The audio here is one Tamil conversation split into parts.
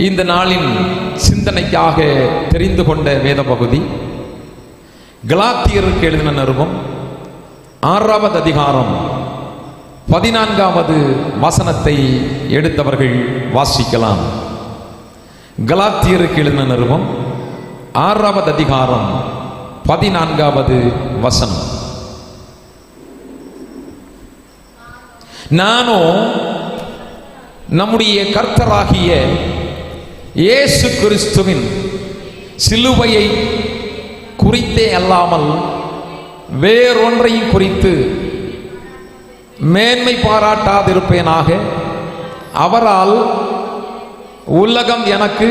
இந்த நாளின் சிந்தனைக்காக தெரிந்து கொண்ட வேத பகுதி கலாத்தியருக்கு எழுதின நிருபம் 6வது அதிகாரம் 14வது வசனத்தை எடுத்தவர்கள் வாசிக்கலாம். கலாத்தியருக்கு எழுதின நிருபம் 6வது அதிகாரம் 14வது வசனம். நானோ நம்முடைய கர்த்தராகிய இயேசு கிறிஸ்துவின் சிலுவையை குறித்தே அல்லாமல் வேறொன்றையும் குறித்து மேன்மை பாராட்டாதிருப்பேனாக. அவரால் உலகம் எனக்கு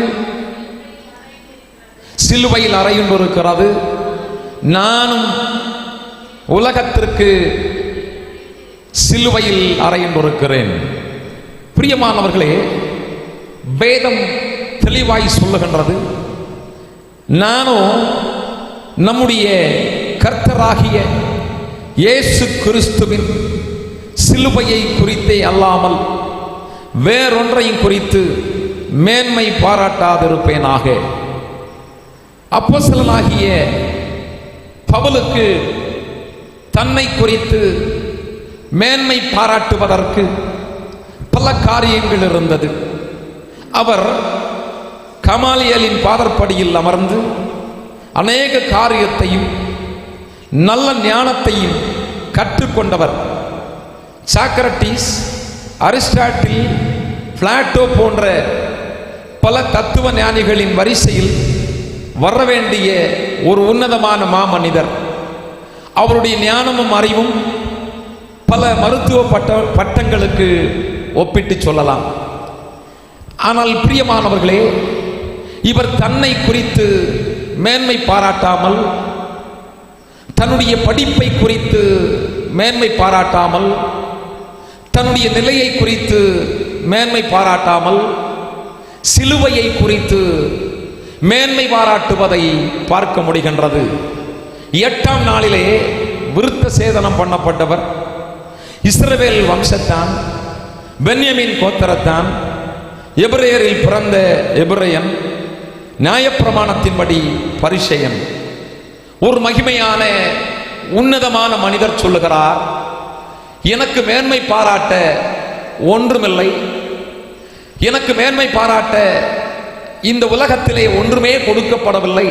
சிலுவையில் அறையுண்டிருக்கிறது, நானும் உலகத்திற்கு சிலுவையில் அறையுண்டிருக்கிறேன். பிரியமானவர்களே, வேதம் தெளிவாய் சொல்லுகின்றது, நானும் நம்முடைய கர்த்தராகிய இயேசு கிறிஸ்துவின் சிலுவையை குறித்தே அல்லாமல் வேறொன்றையும் குறித்து மேன்மை பாராட்டாதிருப்பேனாக. அப்போஸ்தலனாகிய பவுலுக்கு தன்னை குறித்து மேன்மை பாராட்டுவதற்கு பல காரியங்கள் இருந்தது. அவர் கமாலியலின் பாதற்படியில் அமர்ந்து அநேக காரியத்தையும் நல்ல ஞானத்தையும் கற்றுக்கொண்டவர். சாக்ரட்டிஸ், அரிஸ்டாட்டில், பிளாட்டோ போன்ற பல தத்துவ ஞானிகளின் வரிசையில் வர வேண்டிய ஒரு உன்னதமான மாமனிதர். அவருடைய ஞானமும் அறிவும் பல மருத்துவ பட்டங்களுக்கு ஒப்பிட்டு சொல்லலாம். ஆனால் பிரியமானவர்களே, இவர் தன்னை குறித்து மேன்மை பாராட்டாமல், தன்னுடைய படிப்பை குறித்து மேன்மை பாராட்டாமல், தன்னுடைய நிலையை குறித்து மேன்மை பாராட்டாமல், சிலுவையை குறித்து மேன்மை பாராட்டுவதை பார்க்க முடிகின்றது. 8ஆம் நாளிலே விருத்த சேதனம் பண்ணப்பட்டவர். இஸ்ரவேல் வம்சத்தான், பென்யமின் கோத்திரத்தான், எபிரேயரில் பிறந்த எபிரேயன், நியாயப்பிரமாணத்தின்படி பரிசேயன். ஒரு மகிமையான உன்னதமான மனிதர் சொல்லுகிறார், எனக்கு மேன்மை பாராட்ட ஒன்றுமில்லை, எனக்கு மேன்மை பாராட்ட இந்த உலகத்திலே ஒன்றுமே கொடுக்கப்படவில்லை,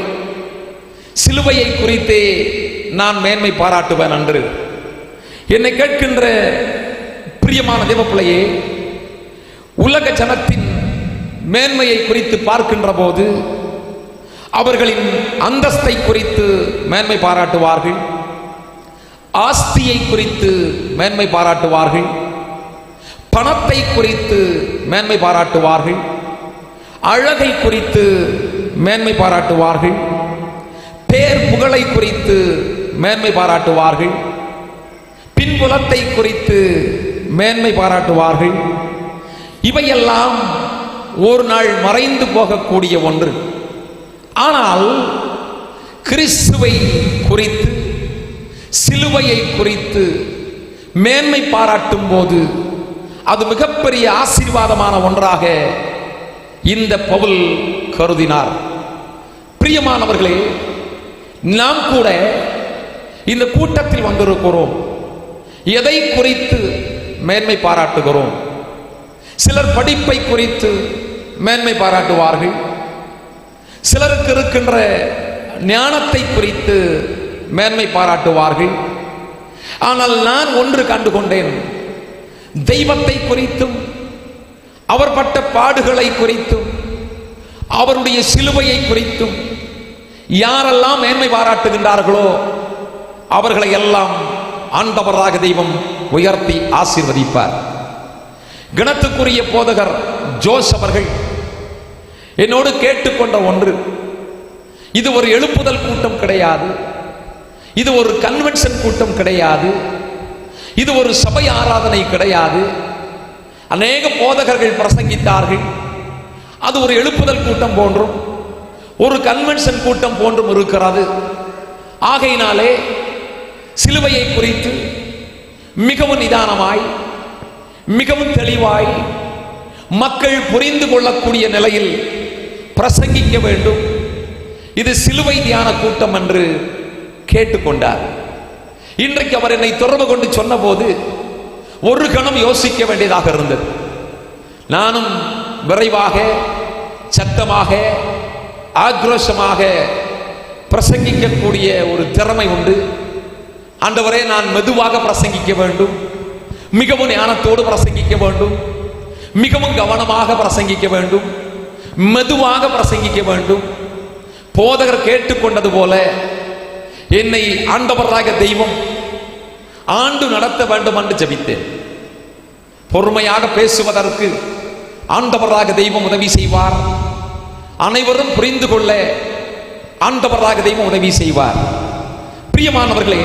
சிலுவையை குறித்தே நான் மேன்மை பாராட்டுவேன் என்று. என்னை கேட்கின்ற பிரியமான தேவப்பிள்ளையே, உலக ஜனத்தின் மேன்மையை குறித்து பார்க்கின்ற போது அவர்களின் அந்தஸ்தை குறித்து மேன்மை பாராட்டுவார்கள், ஆஸ்தியை குறித்து மேன்மை பாராட்டுவார்கள், பணத்தை குறித்து மேன்மை பாராட்டுவார்கள், அழகை குறித்து மேன்மை பாராட்டுவார்கள், பேர் புகழை குறித்து மேன்மை பாராட்டுவார்கள், பின்புலத்தை குறித்து மேன்மை பாராட்டுவார்கள். இவையெல்லாம் ஒரு நாள் மறைந்து போகக்கூடிய ஒன்று. ஆனால் கிறிஸ்துவை குறித்து, சிலுவையை குறித்து மேன்மை பாராட்டும் போது அது மிகப்பெரிய ஆசீர்வாதமான ஒன்றாக இந்த பவுல் கருதினார். பிரியமானவர்களே, நாம் கூட இந்த கூட்டத்தில் வந்திருக்கிறோம். எதை குறித்து மேன்மை பாராட்டுகிறோம்? சிலர் படிப்பை குறித்து மேன்மை பாராட்டுவார்கள், சிலருக்கு இருக்கின்ற ஞானத்தை குறித்து மேன்மை பாராட்டுவார்கள். ஆனால் நான் ஒன்று கண்டுகொண்டேன், தெய்வத்தை குறித்தும் அவர் பட்ட பாடுகளை குறித்தும் அவருடைய சிலுவையை குறித்தும் யாரெல்லாம் மேன்மை பாராட்டுகின்றார்களோ அவர்களை எல்லாம் ஆண்டவராக தெய்வம் உயர்த்தி ஆசீர்வதிப்பார். கணத்துக்குரிய போதகர் ஜோஸ் அவர்கள் என்னோடு கேட்டுக்கொண்ட ஒன்று, இது ஒரு எழுப்புதல் கூட்டம் கிடையாது, இது ஒரு கன்வென்ஷன் கூட்டம் கிடையாது, இது ஒரு சபை ஆராதனை கிடையாது. அநேக போதகர்கள் பிரசங்கித்தார்கள், அது ஒரு எழுப்புதல் கூட்டம் போன்றும் ஒரு கன்வென்ஷன் கூட்டம் போன்றும் இருக்கிறது. ஆகையினாலே சிலுவையை குறித்து மிகவும் நிதானமாய், மிகவும் தெளிவாய் மக்கள் புரிந்து கொள்ளக்கூடிய நிலையில் பிரசங்கிக்க வேண்டும். இது சிலுவை தியான கூட்டம் என்று கேட்டுக்கொண்டார். இன்றைக்கு அவர் என்னை தொடர்பு கொண்டு சொன்ன போது ஒரு கணம் யோசிக்க வேண்டியதாக இருந்தது. நானும் விரைவாக, சத்தமாக, ஆக்ரோஷமாக பிரசங்கிக்கக்கூடிய ஒரு திறமை உண்டு. ஆண்டவரே, நான் மெதுவாக பிரசங்கிக்க வேண்டும், மிகவும் ஞானத்தோடு பிரசங்கிக்க வேண்டும், மிகவும் கவனமாக பிரசங்கிக்க வேண்டும், மெதுவாக பிரசங்கிக்க வேண்டும். போதகர் கேட்டுக்கொண்டது போல என்னை ஆண்டவராக தெய்வம் ஆண்டு நடத்த வேண்டும் என்று ஜெபித்தேன். பொறுமையாக பேசுவதற்கு ஆண்டவராக தெய்வம் உதவி செய்வார். அனைவரும் புரிந்து கொள்ள ஆண்டவராக தெய்வம் உதவி செய்வார். பிரியமானவர்களே,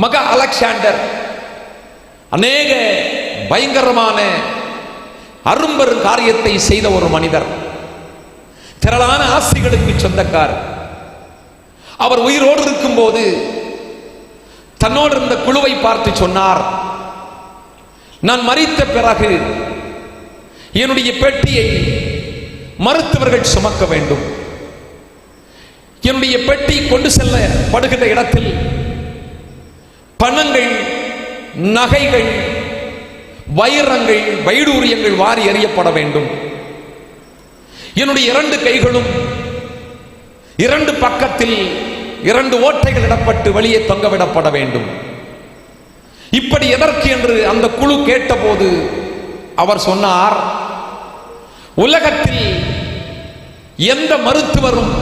மகா அலெக்சாண்டர் அநேக பயங்கரமான அரும்பெரும் காரியத்தை செய்த ஒரு மனிதர், திரளான ஆசிகளுக்கு சொந்தக்காரர். அவர் உயிரோடு இருக்கும் போது தன்னோடு இருந்த குழுவை பார்த்து சொன்னார், நான் மரித்த பிறகு என்னுடைய பெட்டியை மருத்துவர்கள் சுமக்க வேண்டும். என்னுடைய பெட்டி கொண்டு செல்லப்படுகின்ற இடத்தில் பணங்கள், நகைகள், வைரங்கள், வைடூரியங்கள் வாரி எறியப்பட வேண்டும். என்னுடைய 2 கைகளும் 2 பக்கத்தில் 2 ஓட்டைகள் இடப்பட்டு வெளியே தொங்கவிடப்பட வேண்டும். இப்படி எதற்கு என்று அந்த குழு கேட்டபோது அவர் சொன்னார், உலகத்தில் எந்த மருத்துவரும்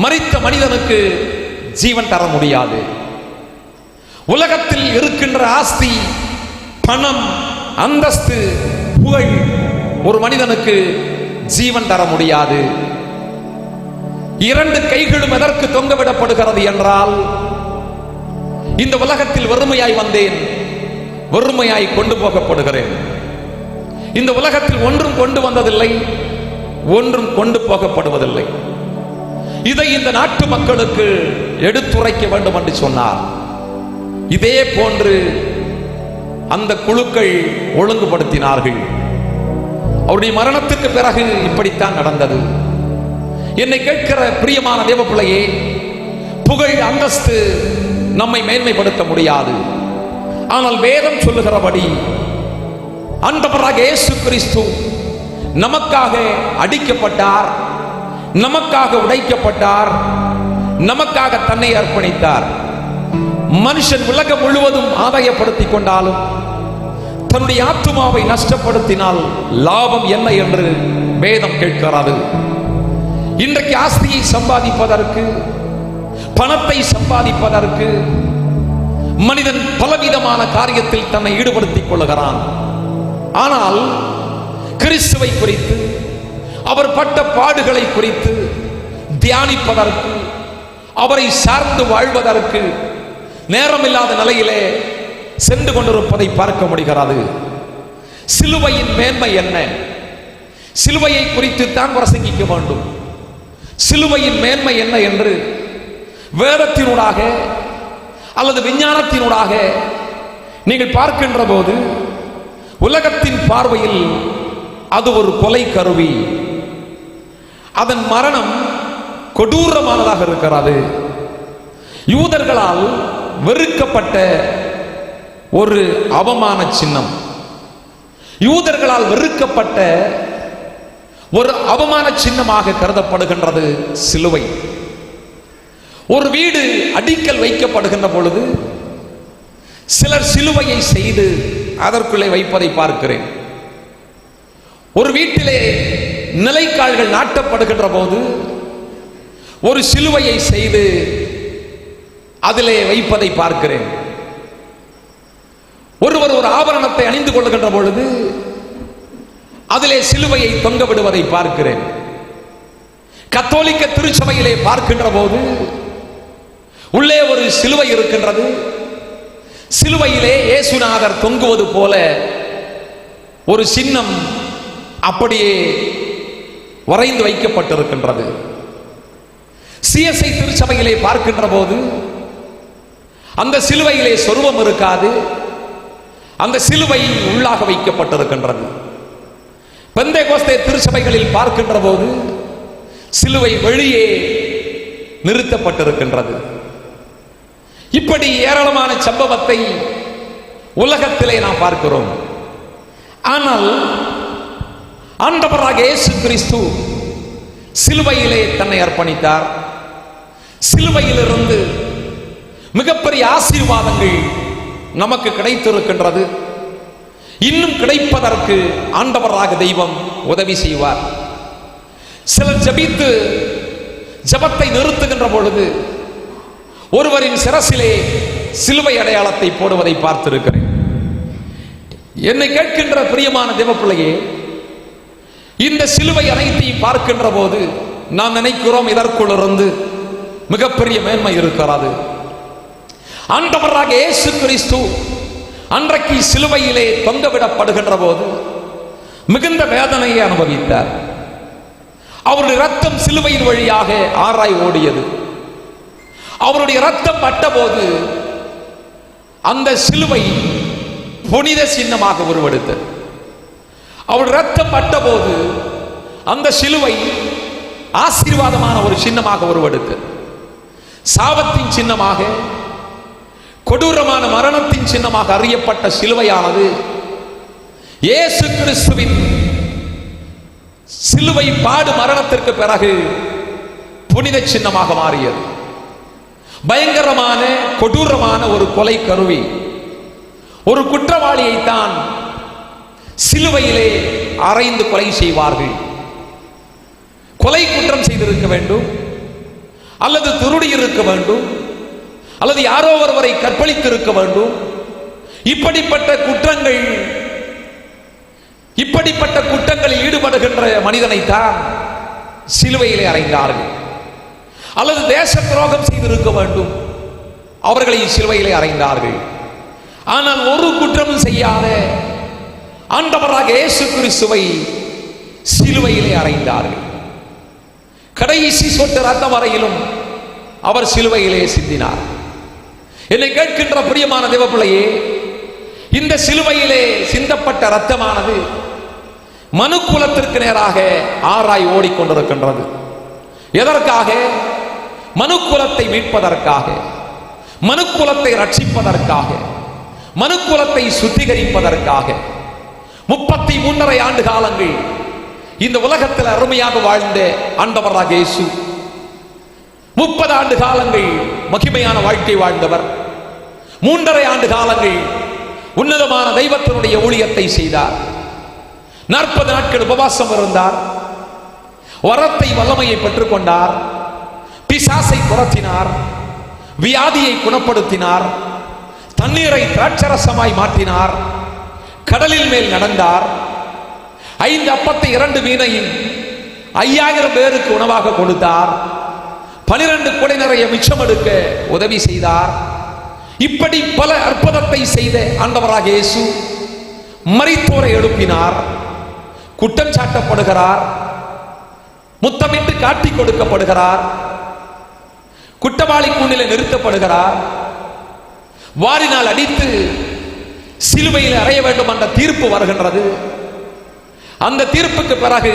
மரித்த மனிதனுக்கு ஜீவன் தர முடியாது. உலகத்தில் இருக்கின்ற ஆஸ்தி, பணம், அந்தஸ்து, புகழ் ஒரு மனிதனுக்கு ஜீவன் தர முடியாது. 2 கைகளும் எதற்கு தொங்கவிடப்படுகிறது என்றால், இந்த உலகத்தில் வறுமையாய் வந்தேன், வறுமையாய் கொண்டு போகப்படுகிறேன். இந்த உலகத்தில் ஒன்றும் கொண்டு வந்ததில்லை, ஒன்றும் கொண்டு போகப்படுவதில்லை. இதை இந்த நாட்டு மக்களுக்கு எடுத்துரைக்க வேண்டும் என்று சொன்னார். இதே போன்று அந்த குழுக்கள் ஒழுங்குபடுத்தினார்கள். அவருடைய மரணத்துக்கு பிறகு இப்படித்தான் நடந்தது. என்னை கேட்கிற பிரியமான தேவ பிள்ளையே, புகழ், அந்தஸ்து நம்மை மேன்மைப்படுத்த முடியாது. ஆனால் வேதம் சொல்லுகிறபடி ஆண்டவராக இயேசு கிறிஸ்து நமக்காக அடிக்கப்பட்டார், நமக்காக உடைக்கப்பட்டார், நமக்காக தன்னை அர்ப்பணித்தார். மனுஷன் உலகம் முழுவதும் ஆதாயப்படுத்திக் கொண்டாலும் தன்னுடைய ஆத்துமாவை நஷ்டப்படுத்தினால் லாபம் என்ன என்று வேதம் கேட்கிறது. இன்றைக்கு ஆஸ்தியை சம்பாதிப்பதற்கு, பணத்தை சம்பாதிப்பதற்கு மனிதன் பலவிதமான காரியத்தில் தன்னை ஈடுபடுத்திக் கொள்கிறான். ஆனால் கிறிஸ்துவை குறித்து, அவர் பட்ட பாடுகளை குறித்து தியானிப்பதற்கு, அவரை சார்ந்து வாழ்வதற்கு நேரமில்லாத நிலையிலே சென்று கொண்டிருப்பதை பார்க்க முடிகிறது. சிலுவையின் மேன்மை என்ன? சிலுவையை குறித்து தான் பிரசங்கிக்க வேண்டும். சிலுவையின் மேன்மை என்ன என்று வேதத்தினூடாக அல்லது விஞ்ஞானத்தினூடாக நீங்கள் பார்க்கின்ற போது உலகத்தின் பார்வையில் அது ஒரு கொலை கருவி. அதன் மரணம் கொடூரமானதாக இருக்கிறது. யூதர்களால் வெறுக்கப்பட்ட ஒரு அவமான சின்னம், யூதர்களால் வெறுக்கப்பட்ட ஒரு அவமான சின்னமாக கருதப்படுகின்றது சிலுவை. ஒரு வீடு அடிக்கல் வைக்கப்படுகின்ற பொழுது சிலர் சிலுவையை செய்து அதற்குள்ளே வைப்பதை பார்க்கிறேன். ஒரு வீட்டிலே நிலைக்கால்கள் நாட்டப்படுகின்ற போது ஒரு சிலுவையை செய்து அதிலே வைப்பதை பார்க்கிறேன். ஒருவர் ஒரு ஆபரணத்தை அணிந்து கொள்ளுகின்ற பொழுது அதிலே சிலுவையை தொங்க விடுவதை பார்க்கிறேன். கத்தோலிக்க திருச்சபையிலே பார்க்கின்ற போது உள்ளே ஒரு சிலுவை இருக்கின்றது. சிலுவையிலே இயேசுநாதர் தொங்குவது போல ஒரு சின்னம் அப்படியே வரைந்து வைக்கப்பட்டிருக்கின்றது. சிஎஸ்ஐ திருச்சபையிலே பார்க்கின்ற போது அந்த சிலுவையிலே சொருவம் இருக்காது, அந்த சிலுவை உள்ளாக வைக்கப்பட்டிருக்கின்றது. பெந்தேகோஸ்தே திருச்சபைகளில் பார்க்கின்ற போது சிலுவை வெளியே நிறுத்தப்பட்டிருக்கின்றது. இப்படி ஏராளமான சம்பவத்தை உலகத்திலே நாம் பார்க்கிறோம். ஆனால் ஆண்டவராக இயேசு கிறிஸ்து சிலுவையிலே தன்னை அர்ப்பணித்தார். சிலுவையிலிருந்து மிகப்பெரிய ஆசீர்வாதங்கள் நமக்கு கிடைத்திருக்கின்றது. இன்னும் கிடைப்பதற்கு ஆண்டவராக தெய்வம் உதவி செய்வார். சிலர் ஜபித்து ஜபத்தை நிறுத்துகின்ற பொழுது ஒருவரின் சிரசிலே சிலுவை அடையாளத்தை போடுவதை பார்த்திருக்கிறேன். என்னை கேட்கின்ற பிரியமான தேவப்பிள்ளையே, இந்த சிலுவை அனைத்தையும் பார்க்கின்ற போது நாம் நினைக்கிறோம் இதற்குள் இருந்து மிகப்பெரிய மேன்மை இருக்கிறது. ஆண்டவராக இயேசு கிறிஸ்து அன்றைக்கு சிலுவையிலே தொங்கவிடப்படுகின்ற போது மிகுந்த வேதனையை அனுபவித்தார். அவருடைய ரத்தம் சிலுவையின் வழியாக ஆறாய் ஓடியது. அவருடைய ரத்தம் பட்டபோது அந்த சிலுவை புனித சின்னமாக உருவெடுத்தது. அவருடைய ரத்தம் பட்டபோது அந்த சிலுவை ஆசீர்வாதமான ஒரு சின்னமாக உருவெடுத்தது. சாபத்தின் சின்னமாக, கொடூரமான மரணத்தின் சின்னமாக அறியப்பட்ட சிலுவையானது இயேசு கிறிஸ்துவின் சிலுவை பாடு மரணத்திற்கு பிறகு புனித சின்னமாக மாறியது. பயங்கரமான கொடூரமான ஒரு கொலை கருவி, ஒரு குற்றவாளியை தான் சிலுவையிலே அறைந்து கொலை செய்வார்கள். கொலை குற்றம் செய்திருக்க வேண்டும், அல்லது திருடி இருக்க வேண்டும், அல்லது யாரோ ஒருவரை கற்பழித்திருக்க வேண்டும். இப்படிப்பட்ட குற்றங்களில் ஈடுபடுகின்ற மனிதனைத்தான் சிலுவையிலே அறைந்தார்கள். அல்லது தேச துரோகம் செய்திருக்க வேண்டும், அவர்களை சிலுவையிலே அறைந்தார்கள். ஆனால் ஒரு குற்றமும் செய்யாத ஆண்டவராக இயேசு கிறிஸ்துவை சிலுவையிலே அறைந்தார்கள். கடைசி சொட்டு ரத்தம் வரையிலும் அவர் சிலுவையிலே சிந்தினார். என்னை கேட்கின்ற பிரியமான தேவப்பிள்ளையே, இந்த சிலுவையிலே சிந்தப்பட்ட ரத்தமானது மனுக்குலத்திற்கு நேராக ஆறாய் ஓடிக்கொண்டிருக்கின்றது. எதற்காக? மனுக்குலத்தை மீட்பதற்காக, மனுக்குலத்தை ரட்சிப்பதற்காக, மனுக்குலத்தை சுத்திகரிப்பதற்காக. 33.5 ஆண்டு காலங்கள் இந்த உலகத்தில் அருமையாக வாழ்ந்த ஆண்டவராக இயேசு 30 ஆண்டு காலங்கள் மகிமையான வாழ்க்கை வாழ்ந்தவர். 3.5 ஆண்டு காலங்கள் உன்னதமான தெய்வத்தினுடைய ஊழியத்தை செய்தார். 40 நாட்கள் உபவாசம் இருந்தார். வரத்தை வல்லமையை பெற்றுக் கொண்டார். பிசாசை துரத்தினார். வியாதியை குணப்படுத்தினார். தண்ணீரை திராட்சரசமாய் மாற்றினார். கடலில் மேல் நடந்தார். 5 அப்பத்தை 2 மீனையும் 5000 பேருக்கு உணவாக கொடுத்தார். 12 குடை நிறைய மிச்சம் எடுக்க உதவி செய்தார். இப்படி பல அற்புதத்தை செய்த ஆண்டவராக இயேசு மரித்தோரை எழுப்பினார். குற்றம் சாட்டப்படுகிறார். முத்தமிட்டு காட்டி கொடுக்கப்படுகிறார். குற்றவாளி கூண்டிலே நிறுத்தப்படுகிறார். வாரினால் அடித்து சிலுவையில் அறைய வேண்டும் என்ற தீர்ப்பு வருகின்றது. அந்த தீர்ப்புக்கு பிறகு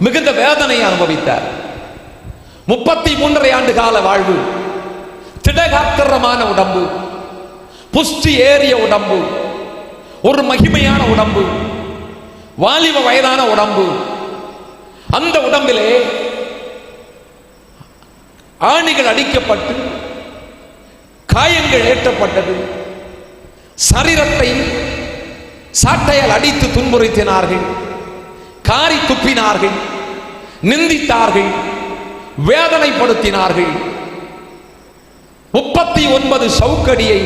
மிகுந்த வேதனையை அனுபவித்தார். 33.5 ஆண்டு கால வாழ்வு, திடகாத்திரமான உடம்பு, புஷ்டி ஏறிய உடம்பு, ஒரு மகிமையான உடம்பு, வாலிப வயதான உடம்பு. அந்த உடம்பிலே ஆணிகள் அடிக்கப்பட்டு காயங்கள் ஏற்றப்பட்டது. சரீரத்தை சாட்டையால் அடித்து துன்புறுத்தினார்கள், காரி துப்பினார்கள், நிந்தித்தார்கள், வேதனைப்படுத்தினார்கள். 39 சவுக்கடியை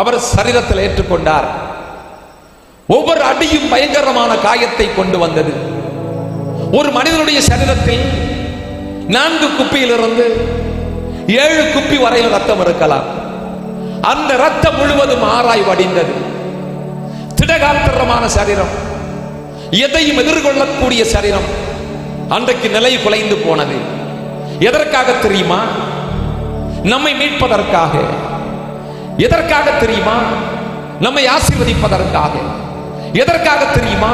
அவர் சரீரத்தில் ஏற்றுக்கொண்டார். ஒவ்வொரு அடியும் பயங்கரமான காயத்தை கொண்டு வந்தது. ஒரு மனிதனுடைய சரீரத்தில் 4 குப்பியிலிருந்து 7 குப்பி வரையில் ரத்தம் இருக்கலாம். அந்த ரத்தம் முழுவதும் ஆறாய் வடிந்தது. திடகாத்திரமான சரீரம், எதையும் எதிர்கொள்ளக்கூடிய சரீரம் அன்றைக்கு நிலை குலைந்து போனது. எதற்காக தெரியுமா? நம்மை மீட்பதற்காக. எதற்காக தெரியுமா? நம்மை ஆசீர்வதிப்பதற்காக. எதற்காக தெரியுமா?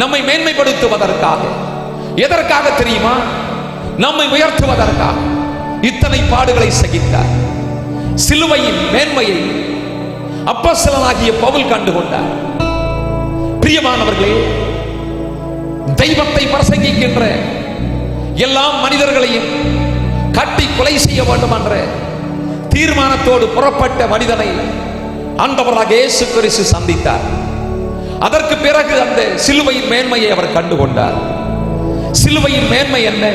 நம்மை மேன்மைப்படுத்துவதற்காக. எதற்காக தெரியுமா? நம்மை உயர்த்துவதற்காக இத்தனை பாடுகளை சகித்தார். சிலுவையின் மேன்மையை அப்போஸ்தலனாகிய பவுல் கண்டுகொண்டார். பிரியமானவர்களே, தெய்வத்தை பிரசங்கிக்கின்ற எல்லா மனிதர்களையும் கட்டி கொலை செய்ய வேண்டும் என்ற தீர்மானத்தோடு புறப்பட்ட மனிதனை ஆண்டவராக இயேசு கிறிஸ்து சந்தித்தார். அதற்கு பிறகு அந்த சிலுவையின் மேன்மையை அவர் கண்டுகொண்டார். சிலுவையின் மேன்மை என்ன?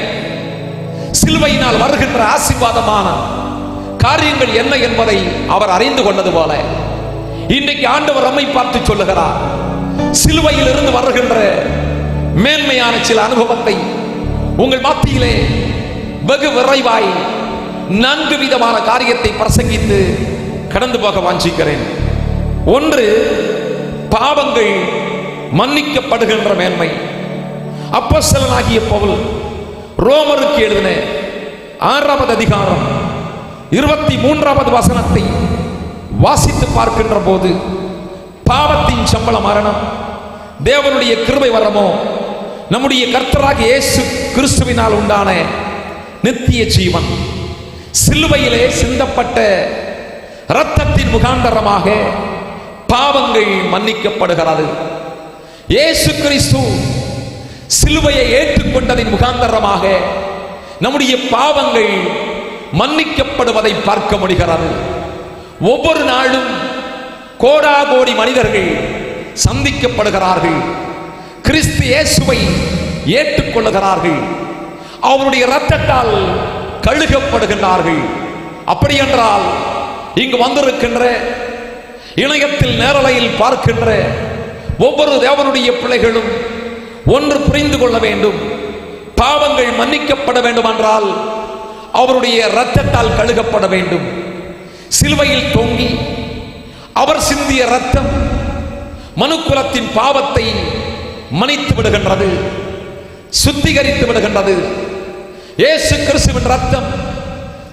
சிலுவையினால் வருகின்ற ஆசீர்வாதமான காரியங்கள் என்ன என்பதை அவர் அறிந்து கொண்டது போல இன்றைக்கு ஆண்டவர் நம்மை பார்த்து சொல்லுகிறார். சிலுவையில் இருந்து வருகின்ற மேன்மையான சில அனுபவத்தை உங்கள் மத்தியிலே வெகு விரைவாய் 4 விதமான காரியத்தை பிரசங்கித்து கடந்து போக வாஞ்சிக்கிறேன். ஒன்று, பாவங்கள் மன்னிக்கப்படுகின்ற மேன்மை. அப்போஸ்தலனாகிய பவுல் ரோமருக்கு எழுதின 6வது அதிகாரம் 23வது வசனத்தை வாசித்து பார்க்கின்ற போது, பாவத்தின் சம்பளம் மரணம், தேவனுடைய கிருபை வரமோ நம்முடைய கர்த்தராகிய இயேசு கிறிஸ்துவினால் உண்டான நித்திய ஜீவன். சிலுவையிலே சிந்தப்பட்ட இரத்தத்தின் முகாந்தரமாக பாவங்கள் மன்னிக்கப்படுகிறது. இயேசு கிறிஸ்து சிலுவையை ஏற்றுக்கொண்டதின் முகாந்தரமாக நம்முடைய பாவங்கள் மன்னிக்கப்படுவதை பார்க்க முடிகிறது. ஒவ்வொரு நாளும் கோடாகோடி மனிதர்கள் சந்திக்கப்படுகிறார்கள். கிறிஸ்து இயேசுவை ஏற்றுக்கொள்ளுகிறார்கள். அவருடைய இரத்தத்தால் கழுகப்படுகின்றார்கள். அப்படி என்றால் இங்கு வந்திருக்கின்ற இணையத்தில் நேரலையில் பார்க்கின்ற ஒவ்வொரு தேவனுடைய பிள்ளைகளும் ஒன்று புரிந்து கொள்ள வேண்டும். பாவங்கள் மன்னிக்கப்பட வேண்டும் என்றால் அவருடைய இரத்தத்தால் கழுகப்பட வேண்டும். சிலுவையில் தொங்கி அவர் சிந்திய இரத்தம் மனுக்குலத்தின் பாவத்தை மன்னித்து விடுகின்றது, சுத்திகரித்து விடுகின்றது. இயேசு கிறிஸ்துவின் இரத்தம்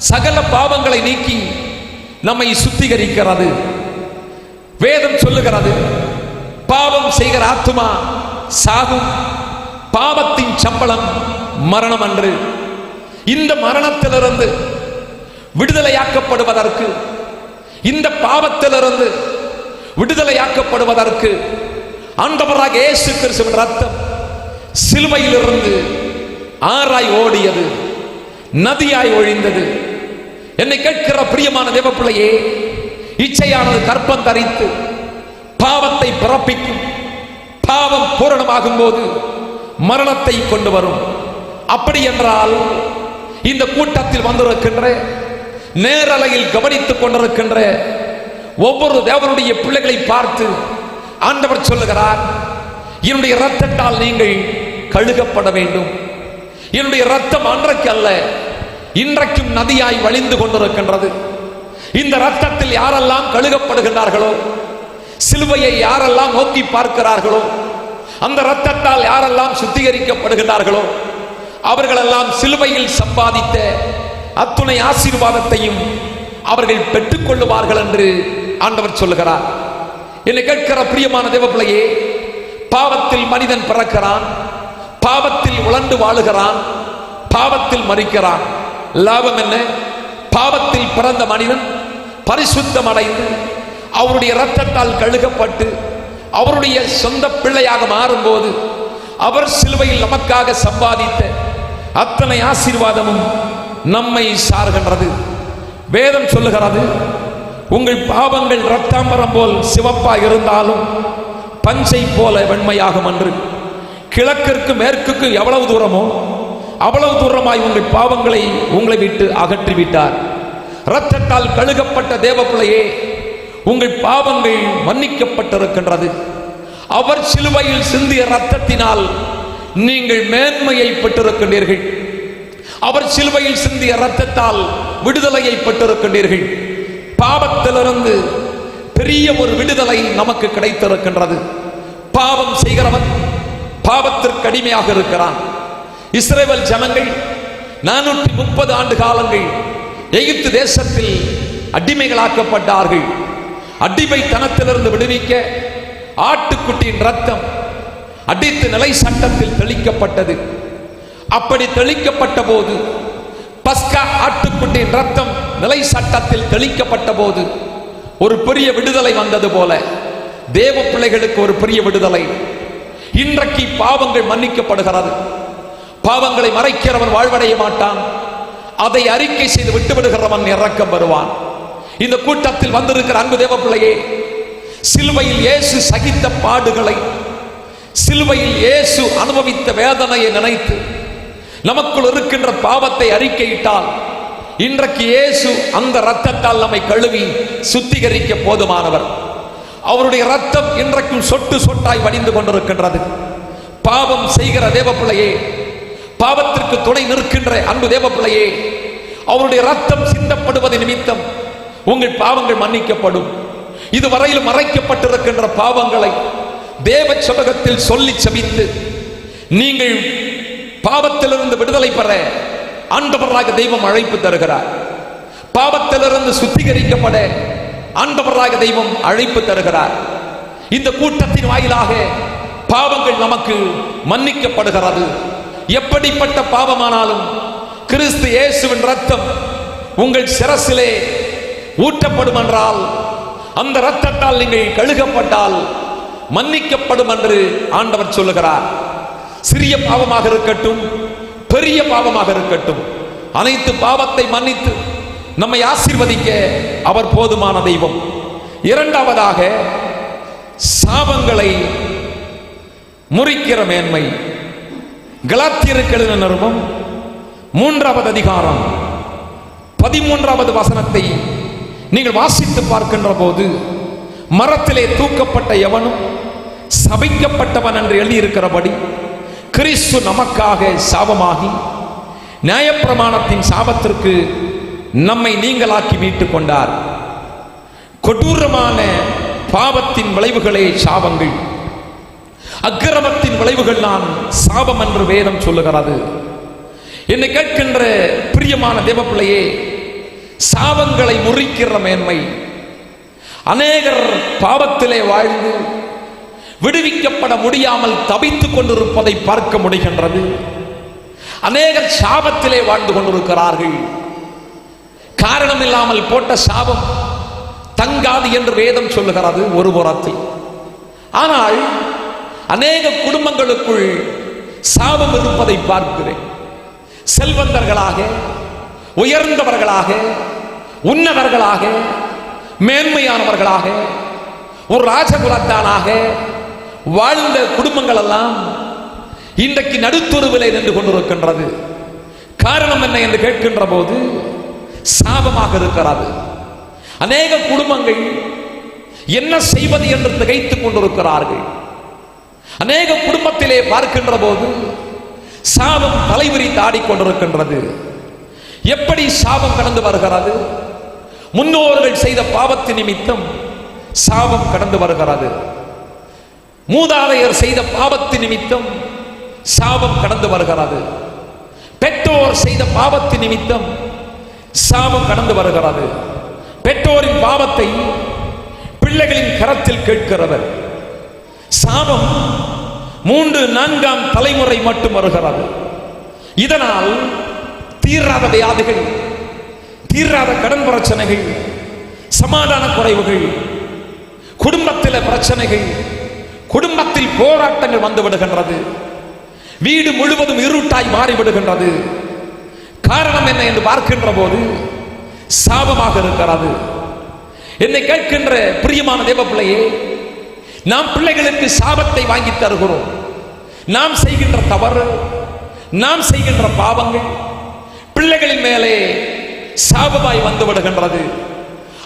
சகல பாவங்களை நீக்கி நம்மை சுத்திகரிக்கிறது. வேதம் சொல்லுகிறது, பாவம் செய்கிற ஆத்துமா சாகும், பாவத்தின் சம்பளம் மரணம் அன்று. இந்த மரணத்திலிருந்து விடுதலையாக்கப்படுவதற்கு, இந்த பாவத்திலிருந்து விடுதலையாக்கப்படுவதற்கு ஆண்டவராக இயேசு கிறிஸ்துவின் இரத்தம் சிலுவையிலிருந்து ஆறாய் ஓடியது, நதியாய் ஒழிந்தது. என்னை கேட்கிற பிரியமான தேவப்பிள்ளையே, இச்சையானது கற்பம் தரித்து பாவத்தை பிறப்பிக்கும். பாவம் பூரணமாகும் போது மரணத்தை கொண்டு வரும். அப்படி என்றால் இந்த கூட்டத்தில் வந்திருக்கின்ற, நேரலையில் கவனித்துக் கொண்டிருக்கின்ற ஒவ்வொரு தேவனுடைய பிள்ளைகளை பார்த்து ஆண்டவர் சொல்லுகிறார், என்னுடைய இரத்தத்தால் நீங்கள் கழுகப்பட வேண்டும். என்னுடைய இரத்தம் அன்றைக்கு அல்ல, இன்றைக்கும் நதியாய் வழிந்து கொண்டிருக்கின்றது. இந்த இரத்தத்தில் யாரெல்லாம் கழுகப்படுகின்றார்களோ, சிலுவையை யாரெல்லாம் நோக்கி பார்க்கிறார்களோ, அந்த இரத்தத்தால் யாரெல்லாம் சுத்திகரிக்கப்படுகின்றார்களோ, அவர்களெல்லாம் சிலுவையில் சம்பாதித்த அத்துணை ஆசீர்வாதத்தையும் அவர்கள் பெற்றுக் கொள்ளுவார்கள் என்று ஆண்டவர் சொல்லுகிறார். என்னை கேட்கிற பிரியமான தேவப்பிள்ளையே, பாவத்தில் மனிதன் பிறக்கிறான், பாவத்தில் உழண்டு வாழுகிறான், பாவத்தில் மரிக்கிறான். லாபம் என்ன? பாவத்தில் பிறந்த மனிதன் பரிசுத்தம் அடைந்து அவருடைய இரத்தத்தால் கழுகப்பட்டு அவருடைய சொந்த பிள்ளையாக மாறும்போது அவர் சிலுவையில் நமக்காக சம்பாதித்த அத்தனை ஆசீர்வாதமும் நம்மை சார்கின்றது. வேதம் சொல்லுகிறது, உங்கள் பாவங்கள் இரத்தாம்பரம் போல் சிவப்பாய் இருந்தாலும் பஞ்சை போல வெண்மையாகும் என்று. கிழக்கிற்கு மேற்குக்கு எவ்வளவு தூரமோ அவ்வளவு தூரமாய் உங்கள் பாவங்களை உங்களை விட்டு அகற்றிவிட்டார். இரத்தத்தால் கழுகப்பட்ட தேவப்பிள்ளையே, உங்கள் பாவங்கள் மன்னிக்கப்பட்டிருக்கின்றது. அவர் சிலுவையில் சிந்திய இரத்தத்தினால் நீங்கள் மேன்மையை பெற்றிருக்கின்றீர்கள். அவர் சிலுவையில் சிந்திய இரத்தத்தால் விடுதலையை பெற்றிருக்கின்றீர்கள். பாவத்திலிருந்து பெரிய ஒரு விடுதலை நமக்கு கிடைத்திருக்கின்றது. பாவம் செய்கிறவன் பாவத்திற்கு அடிமையாக இருக்கிறான். இஸ்ரவேல் ஜனங்கள் 430 ஆண்டு காலங்கள் எகிப்து தேசத்தில் அடிமைகளாக்கப்பட்டார்கள். அடிமைத்தனத்திலிருந்து விடுவிக்க ஆட்டுக்குட்டியின் ரத்தம் அடித்து நிலை சட்டத்தில் தெளிக்கப்பட்டது. அப்படி தெளிக்கப்பட்ட போது, பஸ்கா ஆட்டுக்குட்டியின் ரத்தம் நிலை சட்டத்தில் தெளிக்கப்பட்ட போது ஒரு பெரிய விடுதலை வந்தது போல தேவ பிள்ளைகளுக்கு ஒரு பெரிய விடுதலை. இன்றைக்கு பாவங்கள் மன்னிக்கப்படுகிறது. பாவங்களை மறைக்கிறவன் வாழ்வடைய மாட்டான். அதை அறிக்கை செய்து விட்டுவிடுகிறவன் இரக்கம் வருவான். இந்த கூட்டத்தில் வந்திருக்கிற அன்பு தேவ பிள்ளையே, சிலுவையில் இயேசு சகித்த பாடுகளை, சிலுவையில் இயேசு அனுபவித்த வேதனையை நினைத்து நமக்குள் இருக்கின்ற பாவத்தை அறிக்கையிட்டால் இன்றைக்கு இயேசு அந்த இரத்தத்தால் நம்மை கழுவி சுத்திகரிக்க போதுமானவர். அவருடைய இரத்தம் இன்றைக்கும் சொட்டு சொட்டாய் வடிந்து கொண்டிருக்கின்றது. பாவம் செய்கிற தேவ பிள்ளையே, பாவத்திற்கு துணை நிற்கின்ற அன்பு தேவ பிள்ளையே, அவருடைய இரத்தம் சிந்தப்படுவது நிமித்தம் உங்கள் பாவங்கள் மன்னிக்கப்படும். இதுவரையில் மறைக்கப்பட்டிருக்கின்ற பாவங்களை தேவ சபகத்தில் சொல்லி செபித்து நீங்கள் பாவத்திலிருந்து விடுதலை பெற ஆண்டவராக தெய்வம் அழைப்பு தருகிறார். பாவத்திலிருந்து சுத்திகரிக்கப்பட ஆண்டவராக தெய்வம் அழைப்பு தருகிறார். இந்த கூட்டத்தின் வாயிலாக பாவங்கள் நமக்கு மன்னிக்கப்படுகிறது. எப்படிப்பட்ட பாவமானாலும் கிறிஸ்து இயேசுவின் ரத்தம் உங்கள் சிரசிலே ஊற்றப்படும் என்றால், அந்த இரத்தத்தால் நீங்கள் கழுகப்பட்டால் மன்னிக்கப்படும் என்று ஆண்டவர் சொல்லுகிறார். சிறிய பாவமாக இருக்கட்டும், பெரிய பாவமாக இருக்கட்டும், அனைத்து பாவத்தை மன்னித்து நம்மை ஆசீர்வதிக்க அவர் போதுமான தெய்வம். இரண்டாவதாக, சாபங்களை முறிக்கிற மேன்மை. கலாத்தியருக்கு எழுதின நிருபம் 3வது அதிகாரம் 13வது வசனத்தை நீங்கள் வாசித்து பார்க்கின்ற போது, மரத்திலே தூக்கப்பட்ட எவனும் சபிக்கப்பட்டவன் என்று எழுதியிருக்கிறபடி கிறிஸ்து நமக்காக சாபமாகி நியாயப்பிரமாணத்தின் சாபத்திற்கு நம்மை நீங்களாக்கி மீட்டுக் கொண்டார். கொடூரமான பாவத்தின் விளைவுகளே சாபங்கள். அக்கிரமத்தின் விளைவுகள் தான் சாபம் என்று வேதம் சொல்லுகிறது. என்னை கேட்கின்ற பிரியமான தேவப்பிள்ளையே, சாபங்களை முறிக்கிற மேன்மை. அநேகர் பாவத்திலே வாழ்ந்து விடுவிக்கப்பட முடியாமல் தவித்துக் கொண்டிருப்பதை பார்க்க முடிகின்றது. அநேகர் சாபத்திலே வாழ்ந்து கொண்டிருக்கிறார்கள். காரணம் இல்லாமல் போட்ட சாபம் தங்காது என்று வேதம் சொல்லுகிறது ஒரு புறத்தில். ஆனால் அநேக குடும்பங்களுக்குள் சாபம் இருப்பதை பார்க்கிறேன். செல்வந்தர்களாக, உயர்ந்தவர்களாக, உன்னதர்களாக, மேன்மையானவர்களாக, ஒரு ராஜகுலத்தானாக வாழ்ந்த குடும்பங்கள் எல்லாம் இன்றைக்கு நடுத்தொருவிலே நின்று கொண்டிருக்கின்றது. காரணம் என்ன என்று கேட்கின்ற போது சாபமாக இருக்கிறது. அநேக குடும்பங்கள் என்ன செய்வது என்று திகைத்துக் கொண்டிருக்கிறார்கள். அநேக குடும்பத்திலே பார்க்கின்ற போது சாபம் தலைவிரித்து ஆடிக்கொண்டிருக்கின்றது. எப்படி சாபம் கடந்து வருகிறது? முன்னோர்கள் செய்த பாவத்தின் நிமித்தம் சாபம் கடந்து வருகிறது. மூதாதையர் செய்த பாவத்தின் நிமித்தம் சாபம் கடந்து வருகிறது. பெற்றோர் செய்த பாவத்தின் நிமித்தம் சாபம் கடந்து வருகிறது. பெற்றோரின் பாவத்தை பிள்ளைகளின் கரத்தில் கேட்கிறவர். சாபம் 3-4ஆம் தலைமுறை மட்டும் வருகிறது. இதனால் தீராத வியாதிகள், தீராத கடன் பிரச்சனைகள், சமாதான குறைவுகள், குடும்பத்தில் பிரச்சனைகள், குடும்பத்தில் போராட்டங்கள் வந்து விடுகின்றது. வீடு முழுவதும் இருட்டாய் மாறிவிடுகின்றது. காரணம் என்ன என்று பார்க்கின்ற போது சாபமாக இருக்கிறது. என்னை கேட்கின்ற பிரியமான தேவ பிள்ளையே, நாம் பிள்ளைகளுக்கு சாபத்தை வாங்கி தருகிறோம். நாம் செய்கின்ற தவறு, நாம் செய்கின்ற பாவங்கள் பிள்ளைகளின் மேலே சாபமாய் வந்து விடுகின்றது.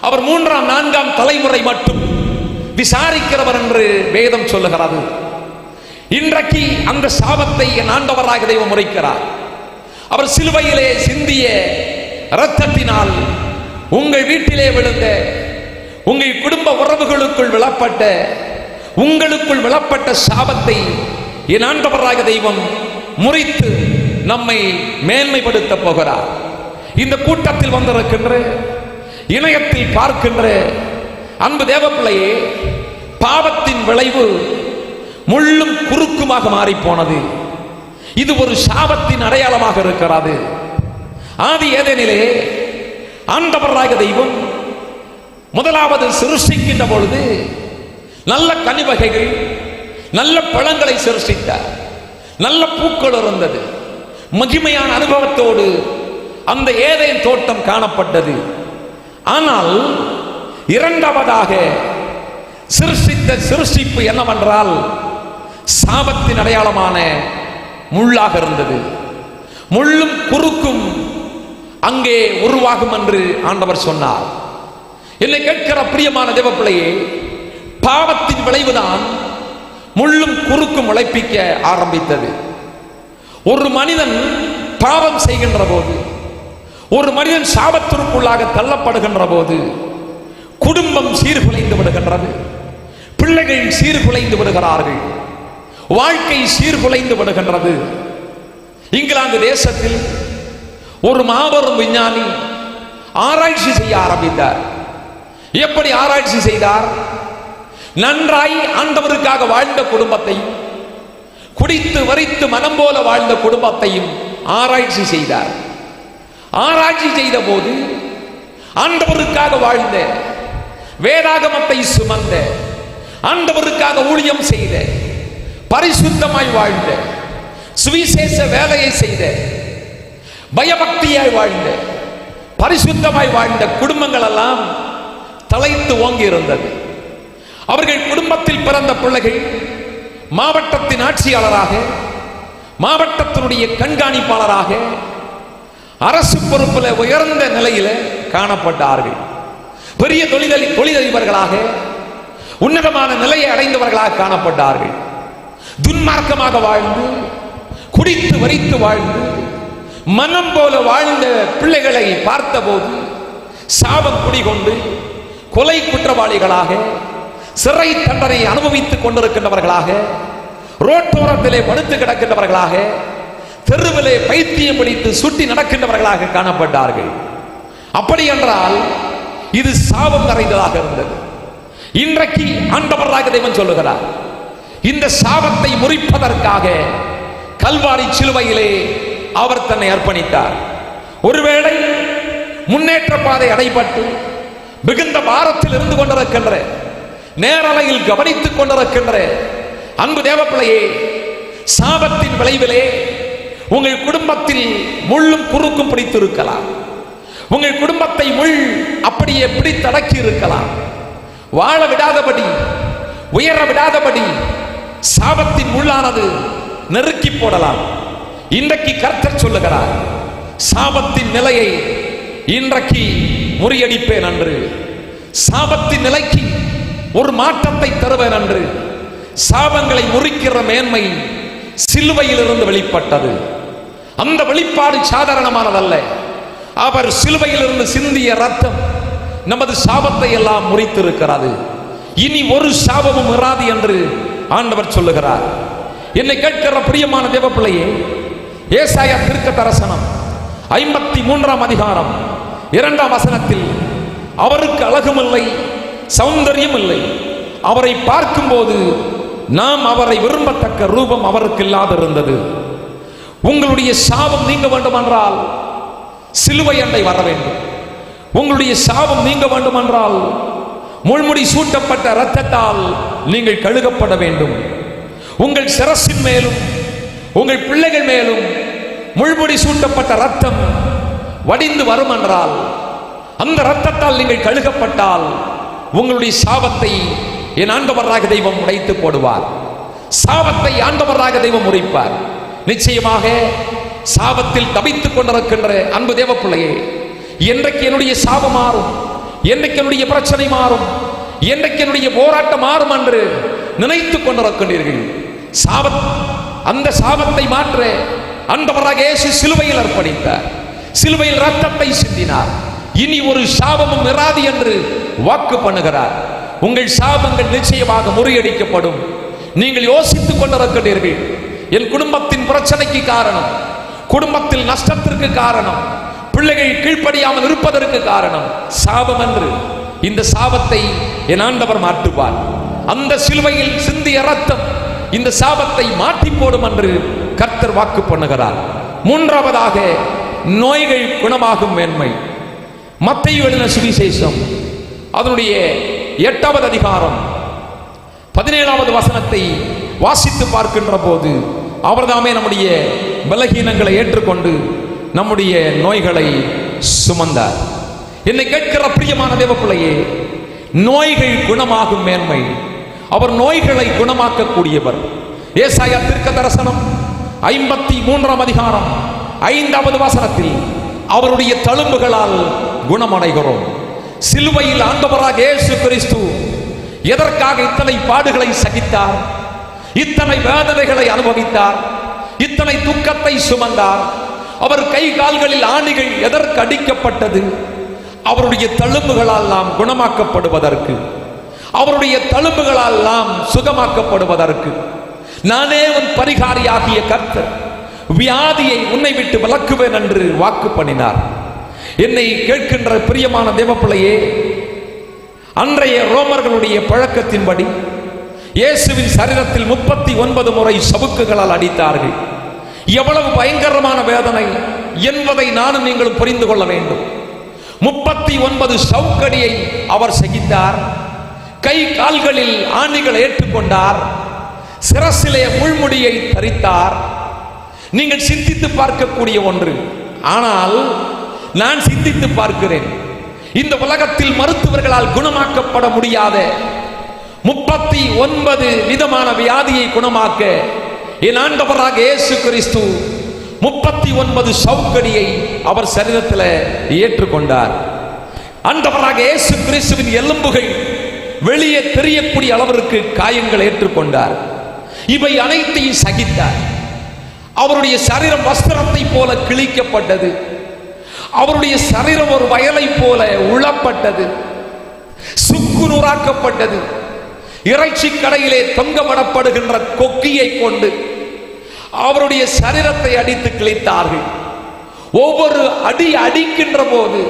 அவர் 3-4ஆம் தலைமுறை மட்டும் விசாரிக்கிறவர் என்று வேதம் சொல்லுகிறது. இன்றைக்கு அந்த சாபத்தை என் ஆண்டவராக தெய்வம் முறைக்கிறார். அவர் சிலுவையிலே சிந்திய இரத்தத்தினால் உங்கள் வீட்டிலே விழுந்த, உங்கள் குடும்ப உறவுகளுக்குள் விழப்பட்ட, உங்களுக்குள் விழப்பட்ட சாபத்தை என் ஆண்டவராக தெய்வம் முறித்து நம்மை மேன்மைப்படுத்த போகிறார். இந்த கூட்டத்தில் வந்திருக்கின்ற, இணையத்தில் பார்க்கின்ற அன்பு தேவப்பிள்ளையே, பாவத்தின் விளைவு முள்ளும் குறுக்குமாக மாறி போனது. இது ஒரு சாபத்தின் அடையாளமாக இருக்கிறது. ஆதி ஏதேனிலே ஆண்டவராகிய தெய்வம் முதலாவது சிருஷ்டிக்கின்ற பொழுது நல்ல கனி வகைகள், நல்ல பழங்களை சிருஷ்டித்தார். நல்ல பூக்கள் இருந்தது. மகிமையான அனுபவத்தோடு அந்த ஏதேன் தோட்டம் காணப்பட்டது. ஆனால் இரண்டாவதாக சிருஷ்டித்த சிருஷ்டிப்பு என்னவென்றால் சாபத்தின் அடையாளமான முள்ளாக இருந்தது. முள்ளும் குறுக்கும் அங்கே உருவாகும் என்று ஆண்டவர் சொன்னார். என்னை கேட்கிற பிரியமான தேவப்பிள்ளையே, பாவத்தின் விளைவுதான் முள்ளும் குறுக்கும் உழைப்பிக்க ஆரம்பித்தது. ஒரு மனிதன் பாவம் செய்கின்ற போது, ஒரு மனிதன் சாபத்திற்குள்ளாக தள்ளப்படுகின்ற போது குடும்பம் சீர்குலைந்து விடுகின்றது. பிள்ளைகள் சீர்குலைந்து விடுகிறார்கள். வாழ்க்கை சீர்குலைந்து விடுகின்றது. இங்கிலாந்து தேசத்தில் ஒரு மாபெரும் விஞ்ஞானி ஆராய்ச்சி செய்ய ஆரம்பித்தார். எப்படி ஆராய்ச்சி செய்தார்? நன்றாய் ஆண்டவருக்காக வாழ்ந்த குடும்பத்தையும், குடித்து வரித்து மனம் போல வாழ்ந்த குடும்பத்தையும் ஆராய்ச்சி செய்தார். ஆராய்ச்சி செய்த போது ஆண்டவருக்காக வாழ்ந்த, வேதாகமத்தை சுமந்த, ஆண்டவருக்காக ஊழியம் செய்த, பரிசுத்தமாய் வாழ்ந்த, சுவிசேஷ வேலையை செய்த, பயபக்தியாய் வாழ்ந்த, பரிசுத்தமாய் வாழ்ந்த குடும்பங்கள் எல்லாம் தலைத்து ஓங்கி இருந்தது. அவர்கள் குடும்பத்தில் பிறந்த பிள்ளைகள் மாவட்டத்தின் ஆட்சியாளராக, மாவட்டத்தினுடைய கண்காணிப்பாளராக, அரசு பொறுப்பில் உயர்ந்த நிலையில் காணப்பட்டார்கள். பெரிய தொழிலதிபர்களாக, உன்னதமான நிலையை அடைந்தவர்களாக காணப்பட்டார்கள். துன்மார்க்கமாக வாழ்ந்து, குடித்து வரித்து வாழ்ந்து, மனம் போல வாழ்ந்த பிள்ளைகளை பார்த்தபோது சாபம் குடிகொண்டு கொலை குற்றவாளிகளாக, சிறை தண்டனை அனுபவித்துக் கொண்டிருக்கின்றவர்களாக, ரோட்டோரத்திலே படுத்து கிடக்கின்றவர்களாக, தெருவிலே பைத்தியம் பிடித்து சுட்டி நடக்கின்றவர்களாக காணப்பட்டார்கள். அப்படி என்றால் இது சாபம் நிறைந்ததாக இருந்தது. இன்றைக்கு ஆண்டவராகிய தெய்வம் சொல்லுகிறார், இந்த சாபத்தை முறிப்பதற்காக கல்வாரி சிலுவையிலே அவர் தன்னை அர்ப்பணித்தார். ஒருவேளை முன்னேற்ற பாதை அடைபட்டு மிகுந்த பாரத்தில் இருந்து கொண்டிருக்கின்ற, நேரலையில் கவனித்துக் கொண்டிருக்கின்ற அன்பு தேவப்பிள்ளையே, சாபத்தின் விளைவிலே உங்கள் குடும்பத்தில் முள்ளும் குறுக்கும் பிடித்திருக்கலாம். உங்கள் குடும்பத்தை முள் அப்படியே பிடித்தடக்கி இருக்கலாம். வாழ விடாதபடி, உயர விடாதபடி சாபத்தின் முள்ளானது நெருக்கி போடலாம். இன்றைக்கு கர்த்தர் சொல்லுகிறார், சாபத்தின் நிலையை இன்றைக்கு முறியடிப்பேன் என்று, சாபத்தின் நிலைக்கு ஒரு மாற்றத்தை தருவேன் என்று. சாபங்களை முறிக்கிற மேன்மை சிலுவையிலிருந்து வெளிப்பட்டது. அந்த வெளிப்பாடு சாதாரணமானதல்ல. அவர் சிலுவையிலிருந்து சிந்திய ரத்தம் நமது சாபத்தை எல்லாம் முறித்திருக்கிறது. இனி ஒரு சாபமும் இராது என்று ஆண்டவர் சொல்லுகிறார். என்னை கேட்கிற பிரியமான தேவப்பிள்ளையே, ஏசாயா தீர்க்கதரிசனம் 53ஆம் அதிகாரம் 2ஆம் வசனத்தில், அவருக்கு அழகும் இல்லை, சௌந்தரியம் இல்லை, அவரை பார்க்கும்போது நாம் அவரை விரும்பத்தக்க ரூபம் அவருக்கு இல்லாதிருந்தது. உங்களுடைய சாபம் நீங்க வேண்டும் என்றால் சிலுவை அண்டை வர வேண்டும். உங்களுடைய சாபம் நீங்க வேண்டும் என்றால் முள்முடி சூட்டப்பட்ட இரத்தத்தால் நீங்கள் கழுகப்பட வேண்டும். உங்கள் சிரசின் மேலும் உங்கள் பிள்ளைகள் மேலும் முள்முடி சூட்டப்பட்ட இரத்தம் வடிந்து வரும் என்றால், அந்த இரத்தத்தால் நீங்கள் கழுகப்பட்டால் உங்களுடைய சாபத்தை என் ஆண்டவராகிய தெய்வம் உடைத்து போடுவார். சாபத்தை ஆண்டவராகிய தெய்வம் முறிப்பார். நிச்சயமாக சாபத்தில் தபித்துக் கொண்டிருக்கின்ற அன்பு தேவப்பிள்ளையே, என்றைக்கு என்னுடைய சாபம் மாறும், என்றைக்கு என்னுடைய பிரச்சனை மாறும், என்றைக்கு என்னுடைய போராட்டம் மாறும் என்று நினைத்துக் கொண்டிருக்கின்றீர்கள். அந்த சாபத்தை மாற்ற ஆண்டவராகிய இயேசு சிலுவையில் அர்ப்பணித்தார். சிலுவையில் ரத்தத்தை சிந்தினார். இனி ஒரு சாபமும் இராது என்று வாக்கு பண்ணுகிறார். உங்கள் சாபங்கள் நிச்சயமாக முறியடிக்கப்படும். நீங்கள் யோசித்துக் கொண்டிருக்கிறீர்கள், என் குடும்பத்தின் பிரச்சனைக்கு காரணம், குடும்பத்தில் நஷ்டத்திற்கு காரணம், பிள்ளைகள் கீழ்ப்படியாமல் இருப்பதற்கு காரணம் சாபம் என்று. இந்த சாபத்தை என் ஆண்டவர் மாற்றுவார். அந்த சிலுவையில் சிந்திய ரத்தம் இந்த சாபத்தை மாற்றி போடும் என்று கர்த்தர் வாக்கு பண்ணுகிறார். மூன்றாவதாக நோய்கள் குணமாகும் மேன்மை. மத்தேயு எழுதின சுவிசேஷம் அதனுடைய 8வது அதிகாரம் 17வது வசனத்தை வாசித்து பார்க்கின்ற போது அவர்தாமே நம்முடைய பலகீனங்களை ஏற்றுக்கொண்டு நம்முடைய நோய்களை சுமந்தார். என்னை கேட்கிற பிரியமான தேவப்பிள்ளையே, நோய்கள் குணமாகும் மேன்மை. அவர் நோய்களை குணமாக்கக்கூடியவர். ஏசாயா தீர்க்க தரிசனம் 53ஆம் அதிகாரம் 5வது வசனத்தில் அவருடைய தழும்புகளால் குணமடைகிறோம். சிலுவையில் ஆண்டவராக இயேசு கிறிஸ்து எதற்காக இத்தனை பாடுகளை சகித்தார், இத்தனை வேதனைகளை அனுபவித்தார், இத்தனை துக்கத்தை சுமந்தார்? அவர் கை கால்களில் ஆணிகள் எதற்கு அடிக்கப்பட்டது? அவருடைய தழும்புகளால் நாம் குணமாக்கப்படுவதற்கு, அவருடைய தழும்புகளால் நாம் சுகமாக்கப்படுவதற்கு. நானே உன் பரிகாரியாகிய கர்த்தர், வியாதியை உன்னை விட்டு விலக்குவேன் என்று வாக்கு பண்ணினார். என்னை கேட்கின்ற பிரியமான தேவப்பிள்ளையே, அன்றைய ரோமர்களுடைய பழக்கத்தின்படி இயேசுவின் சரீரத்தில் 39 முறை சவுக்குகளால் அடித்தார்கள். எவ்வளவு பயங்கரமான வேதனை என்பதை நானும் நீங்களும் புரிந்து கொள்ள வேண்டும். 39 சவுக்கடியை அவர் சகித்தார். கை கால்களில் ஆணிகளை ஏற்றுக்கொண்டார். சிரசிலே முள்முடியை தரித்தார். நீங்கள் சிந்தித்து பார்க்கக்கூடிய ஒன்று. ஆனால் நான் சிந்தித்து பார்க்கிறேன், இந்த உலகத்தில் மருத்துவர்களால் குணமாக்கப்பட முடியாத 39 விதமான வியாதியை குணமாக்க என் ஆண்டவராக இயேசு கிறிஸ்து 39 சவுக்கடியை அவர் சரீரத்தில் ஏற்றுக்கொண்டார். ஆண்டவராக இயேசு கிறிஸ்துவின் எலும்புகள் வெளியே தெரியக்கூடிய அளவிற்கு காயங்கள் ஏற்றுக்கொண்டார். இவை அனைத்தையும் சகித்தார். அவருடைய சரீரம் வஸ்திரத்தை போல கிழிக்கப்பட்டது. அவருடைய சரீரம் ஒரு வயலை போல உழப்பட்டது, சுக்கு நூறாக்கப்பட்டது. இறைச்சி கடையிலே தொங்கவிடப்படுகின்ற கொக்கியை கொண்டு அவருடைய சரீரத்தை அடித்து கிழித்தார்கள். ஒவ்வொரு அடி அடிக்கின்ற போது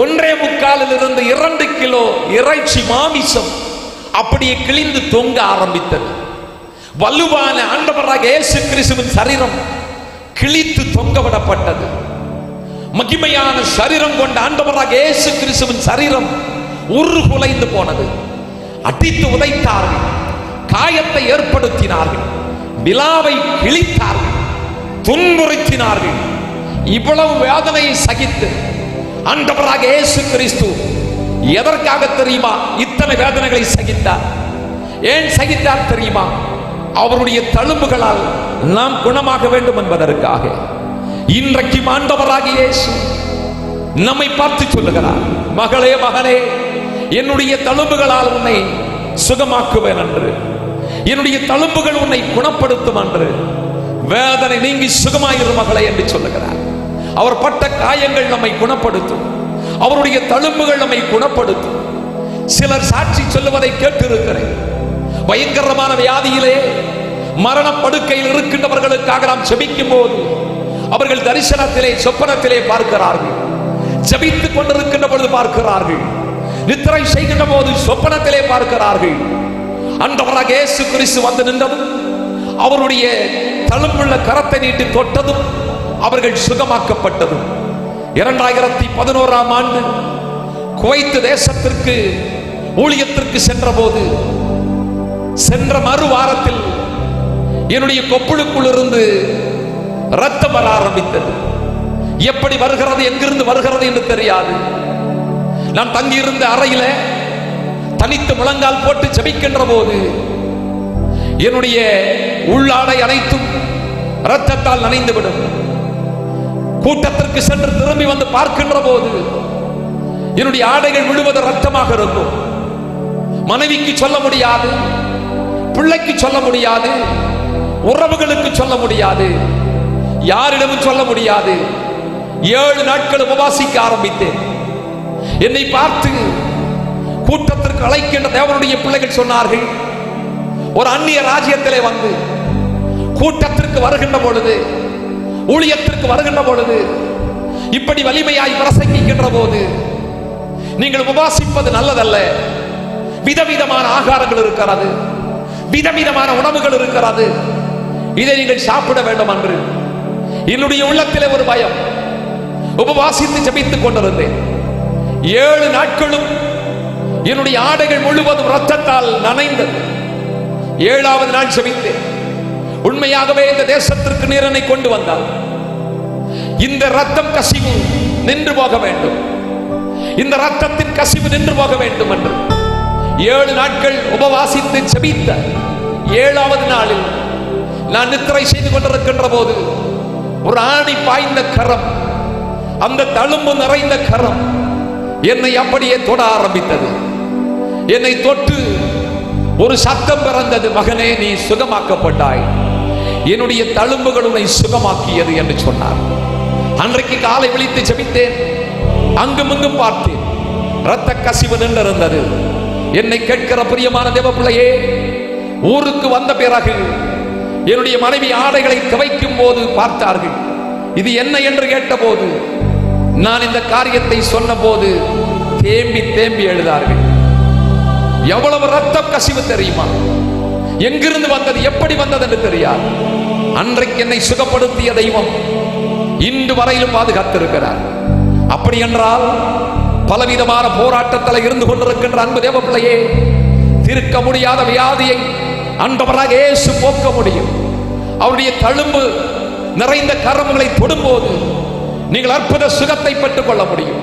1.25 2 கிலோ இறைச்சி மாமிசம் அப்படியே கிழிந்து தொங்க ஆரம்பித்தது. வலுவான ஆண்டவராக இயேசு கிறிஸ்துவின் சரீரம் கிழித்து தொங்கவிடப்பட்டது. மகிமையான சரீரம் கொண்ட ஆண்டவராக இயேசு கிறிஸ்துவின் சரீரம் உருகுலைந்து போனது. அடித்து உதைத்தார்கள், காயத்தை ஏற்படுத்தினார்கள், விலாவை கிழித்தார்கள், துன்புறுத்தினார்கள். இவ்வளவு வேதனையை சகித்து ஆண்டவராக இயேசு கிறிஸ்து எதற்காக தெரியுமா இத்தனை வேதனைகளை சகித்தார்? ஏன் சகித்தார் தெரியுமா? அவருடைய தழும்புகளால் நாம் குணமாக வேண்டும் என்பதற்காக. இன்றைக்கு ஆண்டவராக இயேசு நம்மை பார்த்து சொல்லுகிறார், மகளே மகனே, என்னுடைய தழும்புகளால் உன்னை சுகமாக்குவேன் என்று, என்னுடைய தழும்புகள் உன்னை குணப்படுத்தும் என்று, வேதனை நீங்கி சுகமாயிரு மகளே என்று சொல்லுகிறார். அவர் பட்ட காயங்கள் நம்மை குணப்படுத்தும், அவருடைய தழும்புகள் நம்மை குணப்படுத்தும். சிலர் சாட்சி சொல்லுவதை கேட்டிருக்கிறேன். பயங்கரமான வியாதியிலே மரணப்படுக்கையில் இருக்கின்றவர்களுக்காக நாம் செபிக்கும் போது அவர்கள் தரிசனத்திலே சொப்பனத்திலே பார்க்கிறார்கள், ஜெபித்துக் கொண்டிருக்கின்ற பொழுது பார்க்கிறார்கள், நித்திரை செய்கின்ற போது சொப்பனத்திலே பார்க்கிறார்கள். ஆண்டவராக இயேசு கிறிஸ்து வந்து நின்றதும் அவருடைய தழும்புள்ள கரத்தை நீட்டி தொட்டதும் அவர்கள் சுகமாக்கப்பட்டதும். 2011ஆம் ஆண்டு குவைத் தேசத்திற்கு ஊழியத்திற்கு சென்ற போது, சென்ற மறு வாரத்தில் என்னுடைய கொப்புளுக்குள் இருந்து ரத்தம் வர ஆரம்பித்தது. எப்படி வருகிறது, எங்கிருந்து வருகிறது என்று தெரியாது. நான் தங்கியிருந்த அறையில தனித்து முழங்கால் போட்டு ஜெபிக்கின்ற போது என்னுடைய உள்ளாடை அனைத்தும் இரத்தத்தால் நனைந்துவிடும். கூட்டத்திற்கு சென்று திரும்பி வந்து பார்க்கின்ற போது என்னுடைய ஆடைகள் முழுவது இரத்தமாக இருக்கும். மனைவிக்கு சொல்ல முடியாது, பிள்ளைக்கு சொல்ல முடியாது, உறவுகளுக்கு சொல்ல முடியாது, யாரிடமும் சொல்ல முடியாது. 7 நாட்கள் உபவாசிக்க ஆரம்பித்தேன். என்னை பார்த்து கூட்டத்திற்கு அழைக்கின்ற தேவனுடைய பிள்ளைகள் சொன்னார்கள், ஒரு அந்நிய ராஜ்யத்திலே வந்து கூட்டத்திற்கு வருகின்ற பொழுது, ஊழியத்திற்கு வருகின்ற பொழுது, இப்படி வலிமையாய் பிரசங்கிக்கின்ற போது நீங்கள் உபவாசிப்பது நல்லதல்ல. விதவிதமான ஆகாரங்கள் இருக்கிறது, விதவிதமான உணவுகள் இருக்கிறது, இதை நீங்கள் சாப்பிட வேண்டும் என்று என்னுடைய உள்ளத்திலே ஒரு பயம். உபவாசித்து ஜெபித்துக் கொண்டிருந்தேன். 7 நாட்களும் என்னுடைய ஆடைகள் முழுவதும் இரத்தத்தால் நனைந்தது. 7வது நாள் ஜெபித்தேன். உண்மையாகவே இந்த தேசத்திற்கு நீரனை கொண்டு வந்தார். இந்த இரத்தம் கசிவு நின்று போக வேண்டும், இந்த இரத்தத்தின் கசிவு நின்று போக வேண்டும் என்று 7 நாட்கள் உபவாசித்து ஜெபித்த 7வது நாளில் நான் நித்திரை செய்து கொண்டிருக்கின்ற போது ஒரு ஆணி பாய்ந்த கரம், அந்த தழும்பு நிறைந்த கரம் என்னை அப்படியே தொட ஆரம்பித்தது. என்னை தொட்டு ஒரு சத்தம் பிறந்தது, மகனே நீ சுகமாக்கப்பட்டாய், என்னுடைய தழும்புகள் உன்னை சுகமாக்கியது என்று சொன்னார். அன்றைக்கு காலை விழித்து ஜெபித்தேன். அங்குமிங்கும் பார்த்தேன், இரத்த கசிவு நின்றிருந்தது. என்னை கேட்கிற பிரியமான தேவ பிள்ளையே, ஊருக்கு வந்த பிறகு என்னுடைய மனைவி ஆடைகளை துவைக்கும் போது பார்த்தார்கள். இது என்ன என்று கேட்டபோது நான் இந்த காரியத்தை சொன்ன போது தேம்பி தேம்பி எழுதார்கள். எவ்வளவு இரத்தம் கசிவு தெரியுமா? எங்கிருந்து வந்தது, எப்படி வந்தது என்று தெரியாது. அன்றைக்கு என்னை சுகப்படுத்திய தெய்வம் இன்று வரையிலும் பாதுகாத்திருக்கிறார். அப்படி என்றால் பலவிதமான போராட்டத்தில் இருந்து கொண்டிருக்கின்ற அன்பு தேவ பிள்ளையே, தீர்க்க முடியாத வியாதியை ஆண்டவராக இயேசு போக்க முடியும். அவருடைய தழும்பு நிறைந்த கரங்களை தொடும்போது நீங்கள் அற்புத சுகத்தை பெற்றுக் கொள்ள முடியும்.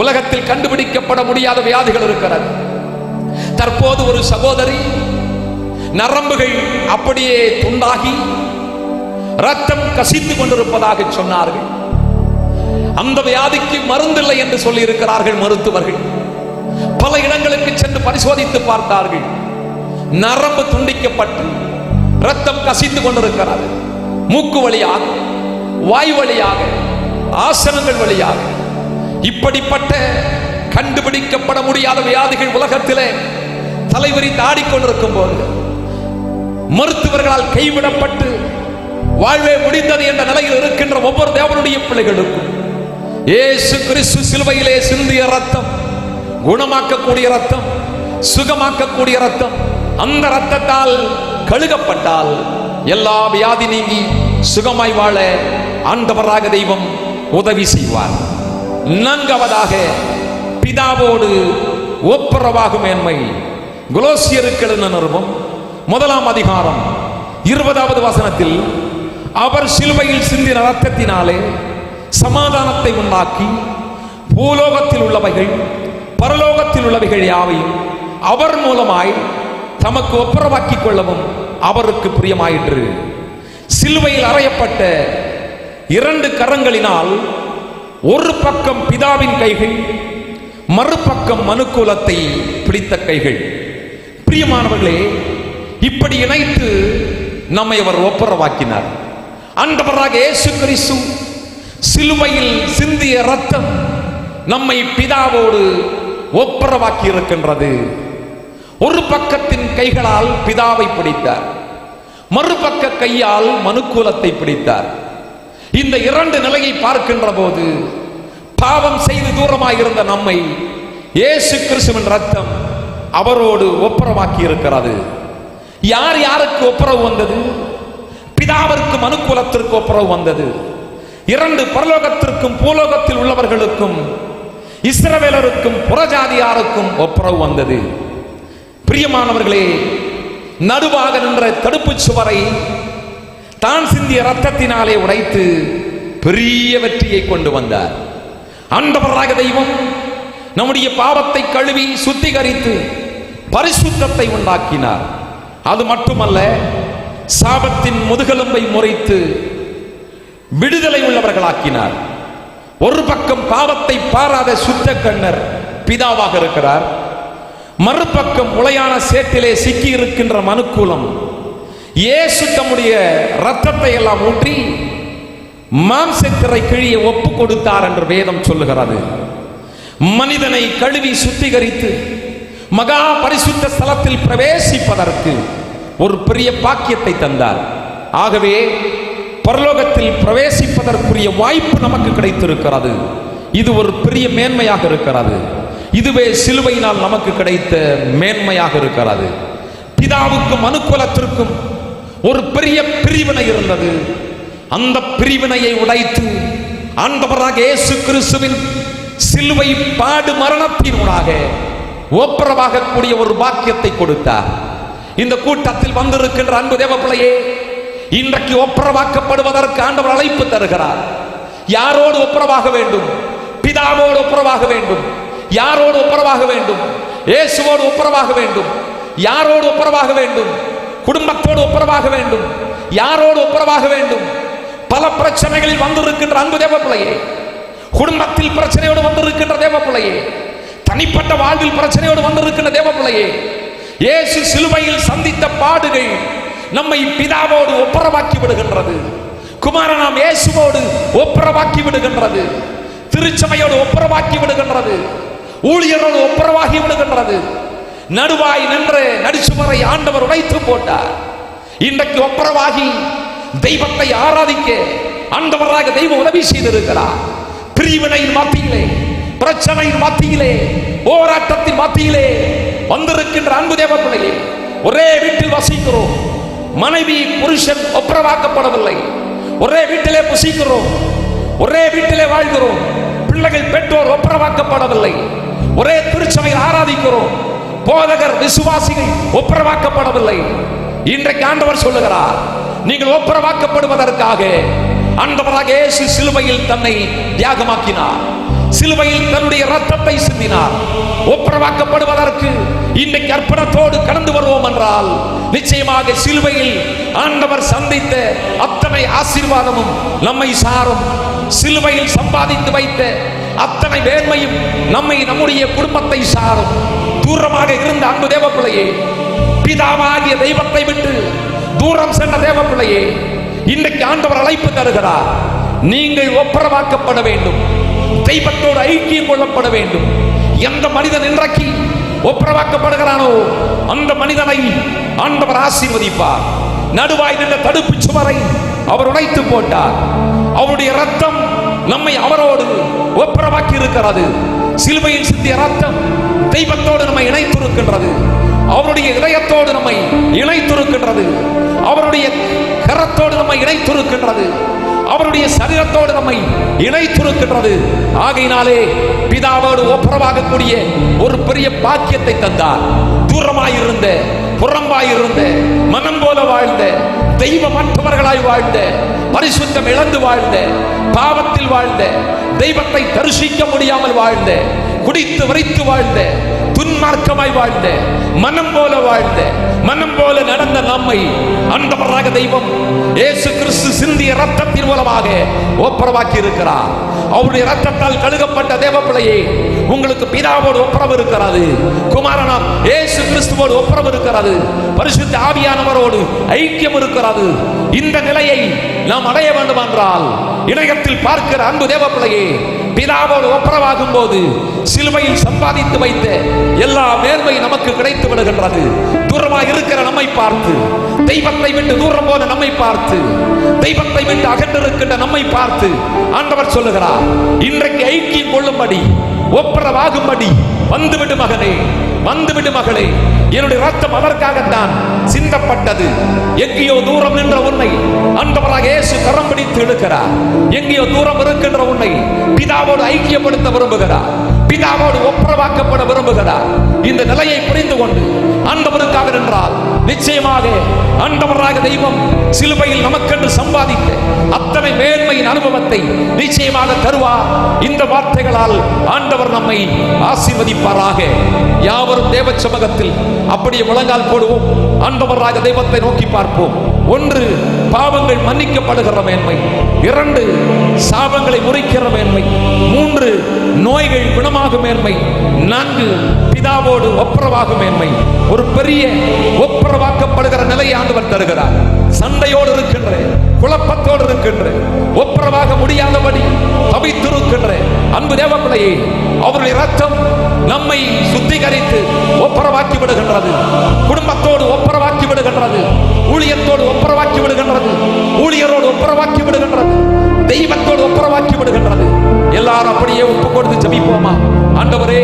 உலகத்தில் கண்டுபிடிக்கப்பட முடியாத வியாதிகள் இருக்கிறது. தற்போது ஒரு சகோதரி நரம்புகள் அப்படியே துண்டாகி ரத்தம் கசிந்து கொண்டிருப்பதாக சொன்னார்கள். அந்த வியாதிக்கு மருந்தில்லை என்று சொல்லி இருக்கிறார்கள் மருத்துவர்கள். பல இடங்களுக்கு சென்று பரிசோதித்து பார்த்தார்கள். நரம்பு துண்டிக்கப்பட்டு ரத்தம் கசிந்து கொண்டிருக்கிறது. மூக்கு வழியாக, வாய் வழியாக, ஆசனங்கள் வழியாக இப்படிப்பட்ட கண்டுபிடிக்கப்பட முடியாத வியாதிகள் உலகத்திலே தலைவிரித்து ஆடிக்கொண்டிருக்கும் போது மருத்துவர்களால் கைவிடப்பட்டு வாழ்வே முடிந்தது என்ற நிலையில் இருக்கின்ற ஒவ்வொரு தேவனுடைய பிள்ளைகளுக்கும் இயேசு கிறிஸ்து சிலுவையிலே சிந்திய ரத்தம், குணமாக்கக்கூடிய ரத்தம், சுகமாக்கக்கூடிய ரத்தம், அந்த ரத்தத்தால் கழுகப்பட்டால் எல்லா வியாதி நீங்கி சுகமாய் வாழ ஆண்டவராக தெய்வம் உதவி செய்வார். 4வதாக பிதாவோடு ஒப்புரவாகும் மேன்மை. கொலோசியருக்கு எழுதின நிருபம் 1ஆம் அதிகாரம் 20வது வசனத்தில், அவர் சிலுவையில் சிந்தின இரத்தத்தினாலே சமாதானத்தை உண்டாக்கி பூலோகத்தில் உள்ளவைகள் பரலோகத்தில் உள்ளவைகள் யாவையும் அவர் மூலமாய் தமக்கு ஒப்புரவாக்கிக் கொள்ளவும் அவருக்கு பிரியமாயிற்று. சிலுவையில் அறையப்பட்ட 2 கரங்களினால் ஒரு பக்கம் பிதாவின் கைகள், மறுபக்கம் மனுக்குலத்தை பிடித்த கைகள். பிரியமானவர்களே, இப்படி இணைத்து நம்மை அவர் ஒப்புரவாக்கினார். ஆண்டவராக இயேசு கிறிஸ்து சிலுவையில் சிந்திய ரத்தம் நம்மை பிதாவோடு ஒப்புரவாக்கி இருக்கின்றது. ஒரு பக்கத்தின் கைகளால் பிதாவை பிடித்தார், மறுபக்க கையால் மனுக்குலத்தை பிடித்தார். இந்த 2 நிலையை பார்க்கின்ற போது பாவம் செய்து தூரமாயிருந்த நம்மை இயேசு கிறிஸ்துவின் ரத்தம் அவரோடு ஒப்புரவாக்கி இருக்கிறது. யார் யாருக்கு ஒப்புரவு வந்தது? பிதாவிற்கு மனுக்குலத்திற்கு ஒப்புரவு வந்தது. 2 பரலோகத்திற்கும் பூலோகத்தில் உள்ளவர்களுக்கும் இஸ்ரவேலருக்கும் புறஜாதியாருக்கும் ஒப்புரவு வந்தது. பிரியமானவர்களே, நடுவாக நின்ற தடுப்பு சுவரை தான் சிந்திய ரத்தத்தினாலே உடைத்து பெரிய வெற்றியை கொண்டு வந்தார். ஆண்டவராக தெய்வம் நம்முடைய பாவத்தை கழுவி சுத்திகரித்து பரிசுத்தத்தை உண்டாக்கினார். அது மட்டுமல்ல, சாபத்தின் முதுகெலும்பை முறித்து விடுதலை உள்ளவர்களாக்கினார். ஒரு பக்கம் பாவத்தை பாராத சுத்த கண்ணர் பிதாவாக இருக்கிறார், மறுபக்கம் உளையான சேற்றிலே சிக்கி இருக்கின்ற மனுக்குலம் இயேசு தம்முடைய இரத்தத்தை எல்லாம் ஊற்றி மாம்சத்திரை கிழிய ஒப்பு கொடுத்தார் என்று வேதம் சொல்லுகிறது. மனிதனை கழுவி சுத்திகரித்து மகா பரிசுத்த ஸ்தலத்தில் பிரவேசிப்பதற்கு ஒரு பெரிய பாக்கியத்தை தந்தார். ஆகவே பரலோகத்தில் பிரவேசிப்பதற்குரிய வாய்ப்பு நமக்கு கிடைத்திருக்கிறது. இது ஒரு பெரிய மேன்மையாக இருக்கிறது. இதுவே சிலுவையினால் நமக்கு கிடைத்த மேன்மையாக இருக்கிறது. பிதாவுக்கும் மனுக்குலத்திற்கும் ஒரு பெரிய பிரிவினை இருந்தது. அந்த பிரிவினையை உடைத்து ஆண்டவராக இயேசு கிறிஸ்துவின் சிலுவை பாடு மரணத்தினூடாக ஒப்புரவாகக்கூடிய ஒரு பாக்கியத்தை கொடுத்தார். இந்த கூட்டத்தில் வந்திருக்கின்ற அன்பு தேவ பிள்ளையே, இன்றைக்கு ஒப்புரவாக்கப்படுவதற்கு ஆண்டவர் அழைப்பு தருகிறார். யாரோடு ஒப்புரவாக வேண்டும்? பிதாவோடு ஒப்புரவாக வேண்டும். யாரோடு ஒப்புரவாக வேண்டும்? இயேசுவோடு ஒப்புரவாக வேண்டும். யாரோடு ஒப்புரவாக வேண்டும்? குடும்பத்தோடு ஒப்புரவாக வேண்டும். யாரோடு ஒப்புரவாக வேண்டும்? பல பிரச்சனைகளில் வந்திருக்கின்ற அன்பு தேவ பிள்ளையே, குடும்பத்தில் பிரச்சனையோடு வந்திருக்கின்ற தேவ பிள்ளையே, தனிப்பட்ட வாழ்வில் பிரச்சனையோடு வந்திருக்கின்ற தேவ பிள்ளையே, இயேசு சிலுவையில் சந்தித்த பாடுகள் நம்மை பிதாவோடு ஒப்புரவாக்கி விடுகின்றது. குமாரனாம் இயேசுவோடு ஒப்புரவாக்கி விடுகின்றது. திருச்சபையோடு ஒப்புரவாக்கி விடுகின்றது. ஊழியரோடு ஒப்புரவாகி விடுகின்றது. நடுவாய் நின்ற நடுச்சுவரை ஆண்டவர் உடைத்து போட்டார். இன்றைக்கு ஒப்புரவாகி தெய்வத்தை ஆராதிக்க ஆண்டவராக தெய்வம் உதவி செய்திருக்கிறார். பிரிவினையின் மத்தியிலே, பிரச்சனையின் மத்தியிலே, போராட்டத்தின் மத்தியிலே வந்திருக்கின்ற அன்பு தேவ பிள்ளையே, ஒரே வீட்டில் வசிக்கிறோம். மனைவி புருஷன் ஒப்புரவாக்கப்படவில்லை. ஒரே வீட்டிலே புசிக்கிறோம், ஒரே வீட்டிலே வாழ்கிறோம். பிள்ளைகள் பெற்றோர் ஒப்புரவாக்கப்படவில்லை. ஒரே திருச்சபையில் ஆராதிக்கிறோம். போதகர் விசுவாசிகள் ஒப்புரவாக்கப்படவில்லை. இன்றைக்கு ஆண்டவர் சொல்லுகிறார், நீங்கள் ஒப்புரவாக்கப்படுவதற்காக ஆண்டவராக இயேசு சிலுவையில் தன்னை தியாகமாக்கினார். சிலுவையில் தன்னுடைய இரத்தத்தை சிந்தினார். ஒப்புரவாக்கப்படுவதற்கு இன்றைக்கு அர்ப்பணத்தோடு கடந்து வருவோம் என்றால் நிச்சயமாக சிலுவையில் ஆண்டவர் சந்தித்த அத்தனை ஆசீர்வாதமும் நம்மை சாரும். சிலுவையில் சம்பாதித்து வைத்த அத்தனை வேண்மையும் நம்மை, நம்முடைய குடும்பத்தை சாரும். தூரமாக இருந்த அன்பு தேவ பிள்ளையே, பிதாவாகிய தெய்வத்தை விட்டு தூரம் சென்ற தேவ பிள்ளையே, இன்றைக்கு ஆண்டவர் அழைப்பு தருகிறார். நீங்கள் ஒப்புரவாக்கப்பட வேண்டும். தெய்வத்தோடு ஐக்கியம் கொள்ளப்பட வேண்டும். எந்த மனிதன் இன்றைக்கு ஒப்புரவாக்கப்படுகிறானோ அந்த மனிதனை ஆண்டவர் ஆசீர்வதிப்பார். நடுவாய் நின்ற தடுப்பு சுவரை அவர் உடைத்து போட்டார். அவருடைய ரத்தம் நம்மை அவரோடு ஒப்புரவாக்கி இருக்கிறது. சிலுவையில் சிந்திய ரத்தம் தெய்வத்தோடு நம்மை இணைத்திருக்கின்றது. அவருடைய இதயத்தோடு நம்மை இணைத்திருக்கின்றது. அவருடைய கரத்தோடு நம்மை இணைத்திருக்கின்றது. அவருடைய சரீரத்தோடு நம்மை இணைத்திருக்கின்றது. ஆகையினாலே பிதாவோடு ஒப்புரவாகக்கூடிய ஒரு பெரிய பாக்கியத்தை தந்தார். தூரமாயிருந்த, புறம்பாயிருந்த, மனம் போல வாழ்ந்த, தெய்வமற்றவர்களாய் வாழ்ந்த, பரிசுத்தம் இழந்து வாழ்ந்த, பாவத்தில் வாழ்ந்த, தெய்வத்தை தரிசிக்க முடியாமல் வாழ்ந்த, குடித்து வரித்து வாழ்ந்த, துன்மார்க்கமாய் வாழ்ந்த, மனம் போல வாழ்ந்த, மனம் போல நடந்த நம்மை ஆண்டவராக தெய்வம் இயேசு கிறிஸ்து சிந்திய இரத்தத்தின் மூலமாக ஒப்புரவாக்கி இருக்கிறார். அவருடைய இரத்தத்தால் கழுகப்பட்ட தேவ பிள்ளையே, உங்களுக்கு பிதாவோடு ஒப்புரவு இருக்கிறது. குமாரனாம் இயேசு கிறிஸ்துவோடு ஒப்புரவு இருக்கிறது. பரிசுத்த ஆவியானவரோடு ஐக்கியம் இருக்கிறது. இந்த நிலையை நாம் அடைய வேண்டும் என்றால் இணையத்தில் பார்க்கிற அன்பு தேவ பிள்ளையே, பிதாவோடு ஒப்புரவாகும் போது சிலுவையில் சம்பாதித்து வைத்த எல்லா மேன்மை நமக்கு கிடைத்து விடுகின்றது. தூரமாக இருக்கிற நம்மை பார்த்து, தெய்வத்தை விட்டு தூரம் போன நம்மை பார்த்து, தெய்வத்தை விட்டு அகன்றிருக்கின்ற நம்மை பார்த்து ஆண்டவர் சொல்லுகிறார், இன்றைக்கு ஐக்கியம் கொள்ளும்படி, ஒப்புரவாகும்படி வந்துவிடு மகனே, வந்துவிடு மகளே. என்னுடைய ரத்தம் அதற்காகத்தான் சிந்தப்பட்டது. எங்கேயோ தூரம் நின்ற உன்னை ஆண்டவராக இயேசு கரம் பிடித்து இழுக்கிறார். எங்கேயோ தூரம் இருக்கின்ற உன்னை பிதாவோடு ஐக்கியப்படுத்த விரும்புகிறார். பிதாவோடு ஒப்புரவாக்கப்பட விரும்புகிறார். இந்த நிலையை புரிந்து கொண்டு ஆண்டவருக்காக நின்றால் நிச்சயமாக ஆண்டவராக தெய்வம் சிலுவையில் நமக்கென்று சம்பாதித்த அத்தனை மேன்மையின் அனுபவத்தை நிச்சயமாக தருவார். இந்த வார்த்தைகளால் ஆண்டவர் நம்மை ஆசீர்வதிப்பாராக. யாவரும் தேவ சமூகத்தில் அப்படியே முழங்கால் போடுவோம். ஆண்டவராக தெய்வத்தை நோக்கி பார்ப்போம். 1, பாவங்கள் மன்னிக்கப்படுகிற மேன்மை. 2, சாபங்களை முறிக்கிற மேன்மை. 3, நோய்கள் குணமாகும் மேன்மை. 4, பிதாவோடு ஒப்புரவாகும் மேன்மை. ஒரு பெரிய ஒப்புரவாக்கப்படுகிற நிலையை ஆண்டவர் தருகிறார். சண்டையோடு இருக்கின்ற, குழப்பத்தோடு இருக்கின்ற, ஒப்புரவாக முடியாதபடி தவித்திருக்கின்ற அன்பு தேவ பிள்ளையே, அவருடைய ரத்தம் நம்மை சுத்திகரித்து ஒப்புரவாக்கி விடுகின்றது. குடும்பத்தோடு ஒப்புரவாக்கி விடுகின்றது. ஊழியத்தோடு ஒப்புரவாக்கி விடுகின்றது. ஊழியரோடு ஒப்புரவாக்கி விடுகின்றது. தெய்வத்தோடு ஒப்புரவாக்கி விடுகின்றது. எல்லாரும் அப்படியே ஒப்பு கொடுத்து ஜெபிப்போமா? ஆண்டவரே,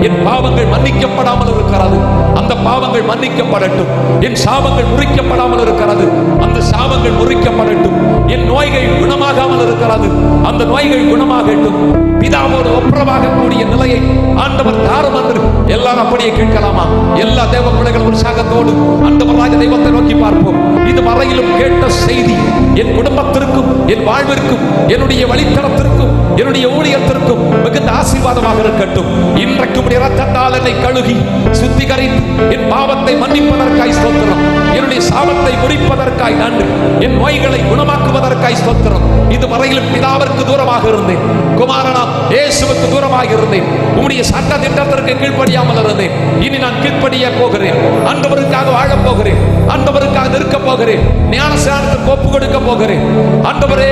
என் பாவங்கள் மன்னிக்கப்படாமல் இருக்கிறது. அந்த பாவங்கள் மன்னிக்கப்படட்டும். என் சாபங்கள் முறிக்கப்படாமல் இருக்கிறது, அந்த சாபங்கள் முறிக்கப்படட்டும். என் நோய்கள் குணமாகாமல் இருக்கிறது, அந்த நோய்கள் குணமாகட்டும். பிதாவோடு ஒப்புரவாக கூடிய நிலையை ஆண்டவர் தாரும் என்று எல்லாரும் அப்படியே கேட்கலாமா? எல்லா தேவ பிள்ளைகள் உற்சாகத்தோடு ஆண்டவராக தெய்வத்தை நோக்கி பார்ப்போம். இது வரையிலும் கேட்ட செய்தி என் குடும்பத்திற்கும், என் வாழ்விற்கும், என்னுடைய வழித்தடத்திற்கும், என்னுடைய ஊழியத்திற்கும் மிகுந்த ஆசீர்வாதமாக இருக்கட்டும். இன்றைக்கு இரத்தத்தால் என்னை கழுகி சுத்திகரித்து என் பாவத்தை மன்னிப்பதற்காய் ஸ்தோத்திரம். என்னுடைய சாபத்தை முறிப்பதற்காய் நன்றி. என் நோய்களை குணமாக்குவதற்காய் ஸ்தோத்திரம். இதுவரையிலும் பிதாவிற்கு தூரமாக இருந்தேன், குமாரனா இயேசுவுக்கு தூரமாக இருந்தேன். உம்முடைய சட்ட திட்டத்திற்கு கீழ்ப்படியாமல் இருந்தேன். இனி நான் கீழ்ப்படிய போகிறேன். ஆண்டவருக்காக வாழப் போகிறேன். ஆண்டவருக்காக நிற்க போகிறேன். ஞானஸ்நானத்துக்கு ஒப்பு கொடுக்க போகிறேன். ஆண்டவரே,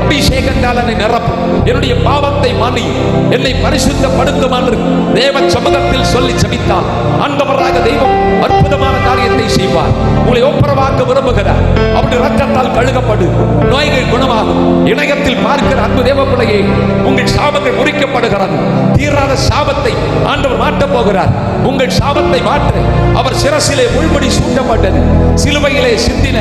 அபிஷேகத்தால் என்னை நிரப்பும். என்னுடைய பாவத்தை மன்னி என்னை பரிசுத்தப்படுத்தும் என்று தேவ சமூகத்தில் சொல்லி ஜெபித்தால் ஆண்டவராக தெய்வம் அற்புதமான காரியத்தை செய்வார். உங்களை ஒப்புரவாக்க விரும்புகிறார். அவருடைய இரத்தத்தால் கழுகப்படு, நோய்கள் குணமாகும். இணையத்தில் பார்க்கிற அன்பு தேவ பிள்ளையே, உங்கள் சாபங்கள் முறிக்கப்படுகிறது. தீராத சாபத்தை ஆண்டவர் மாற்றப் போகிறார். உங்கள் சாபத்தை மாற்ற அவர் சிரசிலே முள்முடி சூட்டப்பட்டது. சிலுவையிலே சிந்தின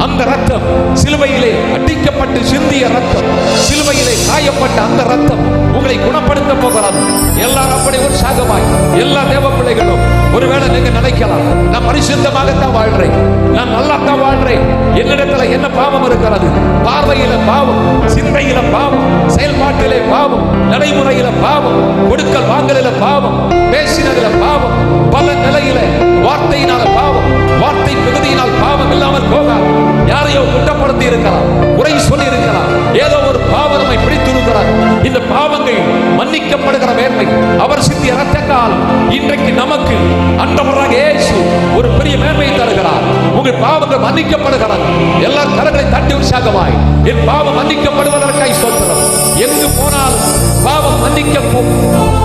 அந்த ரத்தம், சிலுவையிலே அடிக்கப்பட்டு சிந்திய ரத்தம், சிலுவையிலே காயப்பட்ட அந்த ரத்தம் உங்களை குணப்படுத்த போகிறது. எல்லாரும் அப்படி உற்சாகமாய் எல்லா தேவ பிள்ளைகளும் ஒருவேளை நீங்க நினைக்கலாம், நான் பரிசுத்தமாகத்தான் வாழ்றேன், நான் நல்லாத்தான் வாழ்றேன், என்னிடத்துல என்ன பாவம் இருக்கிறது? பார்வையில பாவம், சிந்தையில பாவம், செயல்பாட்டிலே பாவம், நடைமுறையில பாவம், கொடுக்கல் வாங்கலில பாவம், பேசினதில பாவம், பல நிலையில வார்த்தையினால பாவம், வார்த்தை மிகுதியினால் பாவம் இல்லாமல் போகாது. யாரையோ குற்றப்படுத்தி இருக்கலாம், உரை சொல்லி இருக்கலாம், ஏதோ ஒரு பாவம் நம்மை பிடித்திருக்கிறார். இந்த பாவங்கள் மன்னிக்கப்படுகிற வேண்மை அவர் சிந்திய இரத்தத்தால் இன்றைக்கு நமக்கு ஆண்டவராக இயேசு ஒரு பெரிய மேன்மையை தருகிறார். உங்கள் பாவங்கள் மன்னிக்கப்படுகிறது. எல்லா கரங்களை தட்டி உற்சாகமாய் என் பாவம் மன்னிக்கப்படுவதற்காய் ஸ்தோத்திரம். எங்கு போனாலும் பாவம்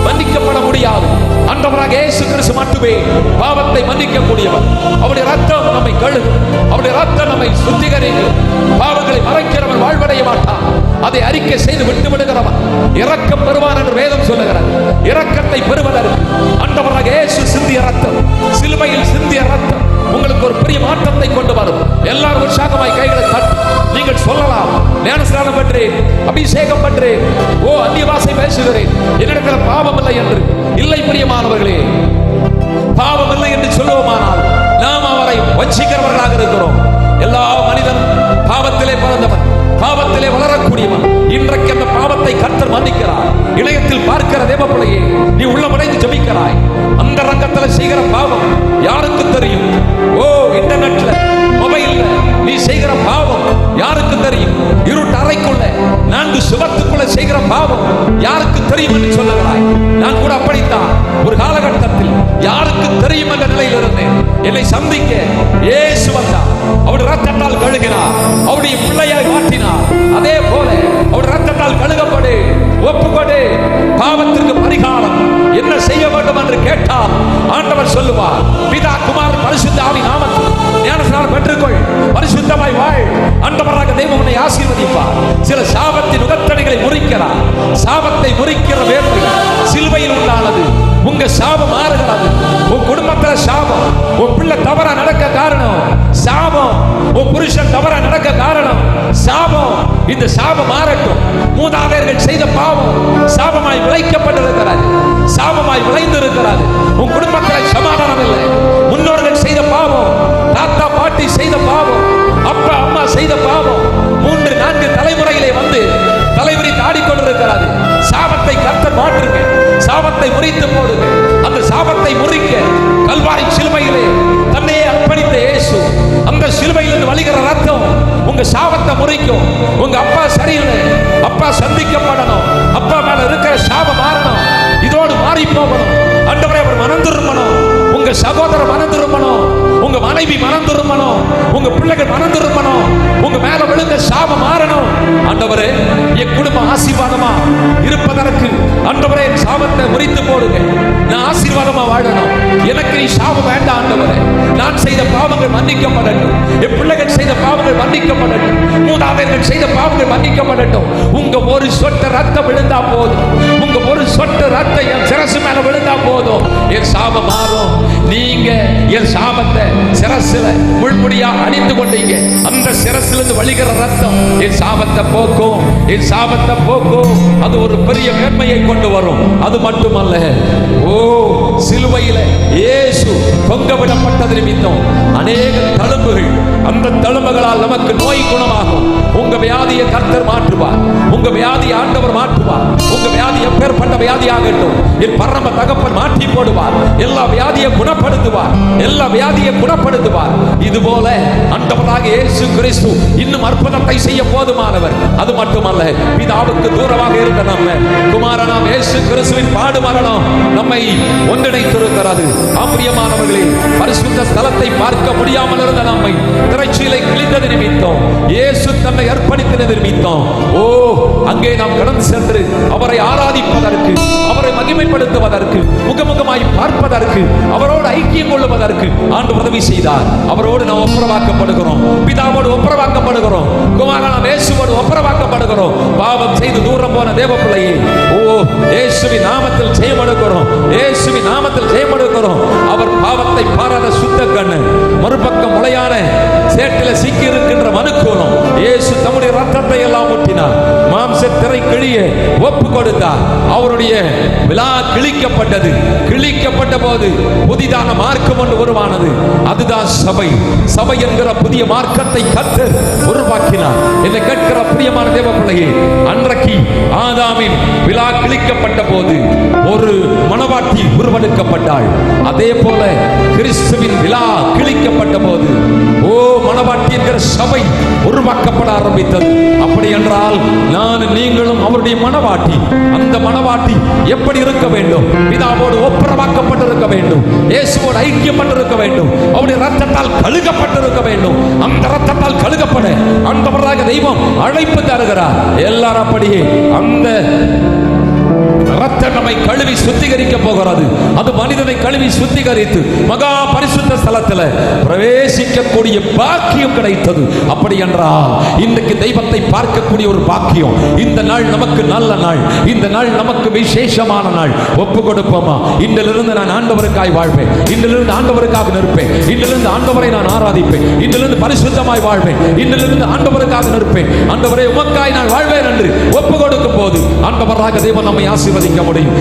மன்னிக்கப்பட முடியாது. ஆண்டவராக இயேசு கிறிஸ்து மட்டுமே பாவத்தை மன்னிக்கக்கூடியவர். அவருடைய ரத்தம் நம்மை கழுவும், அவருடைய ரத்தம் நம்மை சுத்திகரிக்கும். பாவங்களை மறைக்கிறவன் வாழ்வடைய மாட்டான். அதை அறிக்கை செய்து விட்டு விடுகிறவன் இரக்கம் பெறுவான் என்று வேதம் சொல்லுகிறது. இரக்கத்தை பெறுவதற்கு ஆண்டவராக இயேசு சிந்திய ரத்தம், சிலுவையில் சிந்திய ரத்தம் உங்களுக்கு ஒரு பெரிய மாற்றத்தை கொண்டு வரும். எல்லாரும் உற்சாகமாய் கைகளை தட்டி நீங்கள் சொல்லலாம், ஞானஸ்நானம் பெற்றேன், அபிஷேகம் பெற்றேன், ஓ அந்நிய பாஷை பேசுகிறேன், என்னிடத்தில் பாவம் இல்லை என்று. இல்லை பிரியமானவர்களே, பாவம் இல்லை என்று சொல்லுவோமானால் நாம் அவரை வஞ்சிக்கிறவர்களாக இருக்கிறோம். எல்லா மனிதனும் பாவத்திலே பிறந்தவன், பாவத்திலே வளரக்கூடியவன். இன்றைக்கு அந்த பாவத்தை கர்த்தர் மன்னிக்கிறார். இணையத்தில் பார்க்கிற தேவ பிள்ளையே, நீ உள்ளமடைந்து ஜெபிக்கிறாய். அந்த ரங்கத்தில் செய்கிற பாவம் யாருக்கு தெரியும்? ஓ இன்டர்நெட்ல, மொபைல்ல நீ செய்கிற பாவம் யாருக்கு தெரியும்? இருட்டு அறைக்குள்ள, 4 சுவத்துக்குள்ள செய்கிற பாவம் யாருக்கு தெரியும் என்று சொல்லுகிறாய். நான் கூட அப்படித்தான் ஒரு காலகட்டத்தில் யாருக்கு தெரியும் என்ற நிலையில் இருந்தேன். என்னை சந்திக்க இயேசு வந்தார். அவருடைய ரத்தத்தால் கழுகினார், அவருடைய பிள்ளையாய் மாற்றினார். அதே போல அவருடைய ரத்தத்தால் கழுகப்படு, ஒப்புக்கொடு. பாவத்திற்கு பரிகாரம் என்ன செய்ய வேண்டும் என்று கேட்டால் ஆண்டவர் சொல்லுவார். பிதா, குமாரன், பரிசுத்த ஆவி நாமத்தில் ஞானஸ்நானம் பெற்றுக்கொள், பரிசுத்தமாய் வாழ். ஆண்டவராக தெய்வம் உன்னை ஆசீர்வதிப்பார். சில சாபத்தின் உகத்தடைகளை முறிக்கிறார். சாபத்தை முறிக்கிற வேண்மை சிலுவையில் உண்டானது. உங்க சாபம் மாறுகிறது. உன் குடும்பத்துல சாபம், உன் பிள்ளை தவறா நடக்க காரணம் சாபம், உன் புருஷன் தவறா நடக்க காரணம் சாபம். இந்த சாபம் மாறட்டும். மூதாதையர்கள் செய்த பாவம் சாபமாய் விளைக்கப்பட்டிருக்கிறது, சாபமாய் விளைந்திருக்கிறது. உன் குடும்பத்தில் சமாதானம் இல்லை. முன்னோர்கள் செய்த பாவம், தாத்தா பாட்டி செய்த பாவம், அப்பா அம்மா செய்த பாவம் 3-4 தலைமுறையிலே வந்து தலைவிரித்து ஆடிக்கொண்டிருக்கிறது. சாபத்தை கர்த்தர் மாற்றுங்க, சாபத்தை முறித்து போடுங்க. அந்த சாபத்தை முறிக்க கல்வாரி சிலுவையிலே தன்னையே அர்ப்பணித்த இயேசு, அந்த சிலுவையிலிருந்து வழிகிற ரத்தம் உங்க சாபத்தை முறிக்கும். உங்க அப்பா சரியில்லை, அப்பா சந்திக்கப்படணும், அப்பா மேல இருக்கிற சாபம் மாறணும், இதோடு மாறி போகணும். ஆண்டவரே, அவர் மனம் திரும்பணும், உங்க சகோதரர் மனம் திரும்பணும், உங்க மனைவி மனம் திரும்பணும், உங்க பிள்ளைகள் மனம் திரும்பணும், உங்க மேல விழுந்த சாபம் மாறணும். ஆண்டவரே, என் குடும்பம் ஆசீர்வாதமா இருப்பதற்கு ஆண்டவரே என் சாபத்தை முறித்து போடுங்க. நான் ஆசீர்வாதமா வாழணும். எனக்கு நீ சாபம் வேண்டாம் ஆண்டவரே. நான் செய்த பாவங்கள் மன்னிக்கப்படட்டும், என் பிள்ளைகள் செய்த பாவங்கள் மன்னிக்கப்படட்டும், மூதாதையர்கள் செய்த பாவங்கள் மன்னிக்கப்படட்டும். உங்க ஒரு சொட்டு ரத்தம் விழுந்தா போதும், உங்க ஒரு சொட்டு ரத்தம் என் சிரசு மேல விழுந்தா போதும், என் சாபம் மாறும். நீங்க என் சாபத்தை சிரசுல முள்முடியா அணிந்து கொண்டீங்க. அந்த சிரசிலிருந்து வழிகிற ரத்தம் என் சாபத்தை போக்கும், என் சாபத்தை போக்கும். அது ஒரு பெரிய மேன்மையை கொண்டு வரும். அது மட்டுமல்ல, ஓ சிலுவையில இயேசு தொங்கவிடப்பட்டது நிமித்தம் அநேக தழும்புகள், அந்த தழும்புகளால் நமக்கு நோய் குணமாகும். உங்க வியாதியை கர்த்தர் மாற்றுவார். உங்க வியாதியை ஆண்டவர் மாற்றுவார். உங்க வியாதி எப்பேற்பட்ட வியாதி ஆகட்டும், என் பரம தகப்பன் மாற்றி போடுவார். எல்லா வியாதியை குணப்படுத்துவார். எல்லா வியாதியை குணப்படுத்துவார். இது போல ஆண்டவராக இயேசு கிறிஸ்து இன்னும் அற்புதத்தை செய்ய போதுமானவர். அது மட்டுமல்ல, பிதாவுக்கு தூரமாக இருந்த நம்ம குமாரனாம் இயேசு கிறிஸ்துவின் பாடு மரணம் நம்மை ஒன்றிணைத்திருக்கிறது. பிரியமானவர்களே, பரிசுத்த ஸ்தலத்தை பார்க்க முடியாமல் இருந்த நம்மை திரைச்சீலை கிழிந்தது நிமித்தம், இயேசு தன்னை அர்ப்பணித்தது நிமித்தம், ஓ அங்கே நாம் கடந்து சென்று அவரை ஆராதிப்பதற்கு, அவரை மகிமைப்படுத்துவதற்கு, முகமுகமாய் பார்ப்பதற்கு, அவரோடு ஐக்கியம் கொள்ளுவதற்கு ஆண்டு உதவி செய்தார். அவரோடு நாம் ஒப்புரவாக்கப்படுகிறோம். பிதாவோடு ஒப்புரவாக்கப்படுகிறோம். குமாரனாம் இயேசுவோடு ஒப்புரவாக்கப்படுகிறோம். பாவம் செய்து தூரம் போன தேவ பிள்ளையே, ஓ இயேசுவின் நாமத்தில் ஜெயமெடுக்கிறோம். இயேசுவின் நாமத்தில் ஜெயமெடுக்கிறோம். அவர் பாவத்தை பாராத சுத்த கண்ணு, மறுபக்கம் முளையான சேற்றில சிக்கி இருக்கின்ற மனுக்கூலம். இயேசு தம்முடைய ரத்தத்தை எல்லாம் ஊற்றினார். மாம்ச திரை கிழிய ஒப்பு கொடுத்தார். அவருடைய விழா கிழிக்கப்பட்டது. கிழிக்கப்பட்ட போது புதிதான மார்க்கம் ஒன்று உருவானது. அதுதான் சபை. சபை என்கிற புதிய மார்க்கத்தை கர்த்தர் உருவாக்கினார். இதை கேட்கிற பிரியமான தேவ பிள்ளையே, அன்றைக்கு ஆதாமின் விழா கிழிக்கப்பட்ட போது ஒரு மணவாட்டி உருவெடுக்கப்பட்டாள். அதே போல கிறிஸ்துவின் விழா கிழிக்கப்பட்ட போது, ஓ மணவாட்டி என்கிற சபை உருவாக்கப்பட ஆரம்பித்தது. அப்படி என்றால் நான் நீங்களும் அவருடைய மணவாட்டி. அந்த மணவாட்டி எப்படி இருக்க வேண்டும்? பிதாவோடு ஒப்புரவாக்கப்பட்டிருக்க வேண்டும். இயேசுவோடு ஐக்கியப்பட்டிருக்க வேண்டும். அவருடைய ரத்தத்தால் கழுகப்பட்டிருக்க வேண்டும். அந்த ரத்தத்தால் கழுகப்பட ஆண்டவராக தெய்வம் அழைப்பு தருகிறார். எல்லாரும் அப்படியே அந்த ரத்தம் நம்மை கழுவி சுத்திகரிக்க போகிறது. அது மனிதனை கழுவி சுத்திகரித்து மகா பரிசுத்த ஸ்தலத்தில் பிரவேசிக்கக்கூடிய பாக்கியம் கிடைத்தது. அப்படி என்றால் இன்றைக்கு தெய்வத்தை பார்க்கக்கூடிய ஒரு பாக்கியம். இந்த நாள் நமக்கு நல்ல நாள். இந்த நாள் நமக்கு விசேஷமான நாள். ஒப்பு கொடுப்போமா? இன்றிலிருந்து நான் ஆண்டவருக்காய் வாழ்வேன். இன்றிலிருந்து ஆண்டவருக்காக நிற்பேன். இன்றிலிருந்து ஆண்டவரை நான் ஆராதிப்பேன். இன்றிலிருந்து பரிசுத்தமாய் வாழ்வேன். இன்றிலிருந்து ஆண்டவருக்காக நிற்பேன். ஆண்டவரே உமக்காய் நான் வாழ்வேன் என்று ஒப்பு கொடுக்கும் போது ஆண்டவராக தேவன் நம்மை ஆசீர்வதிக்க முடியும்.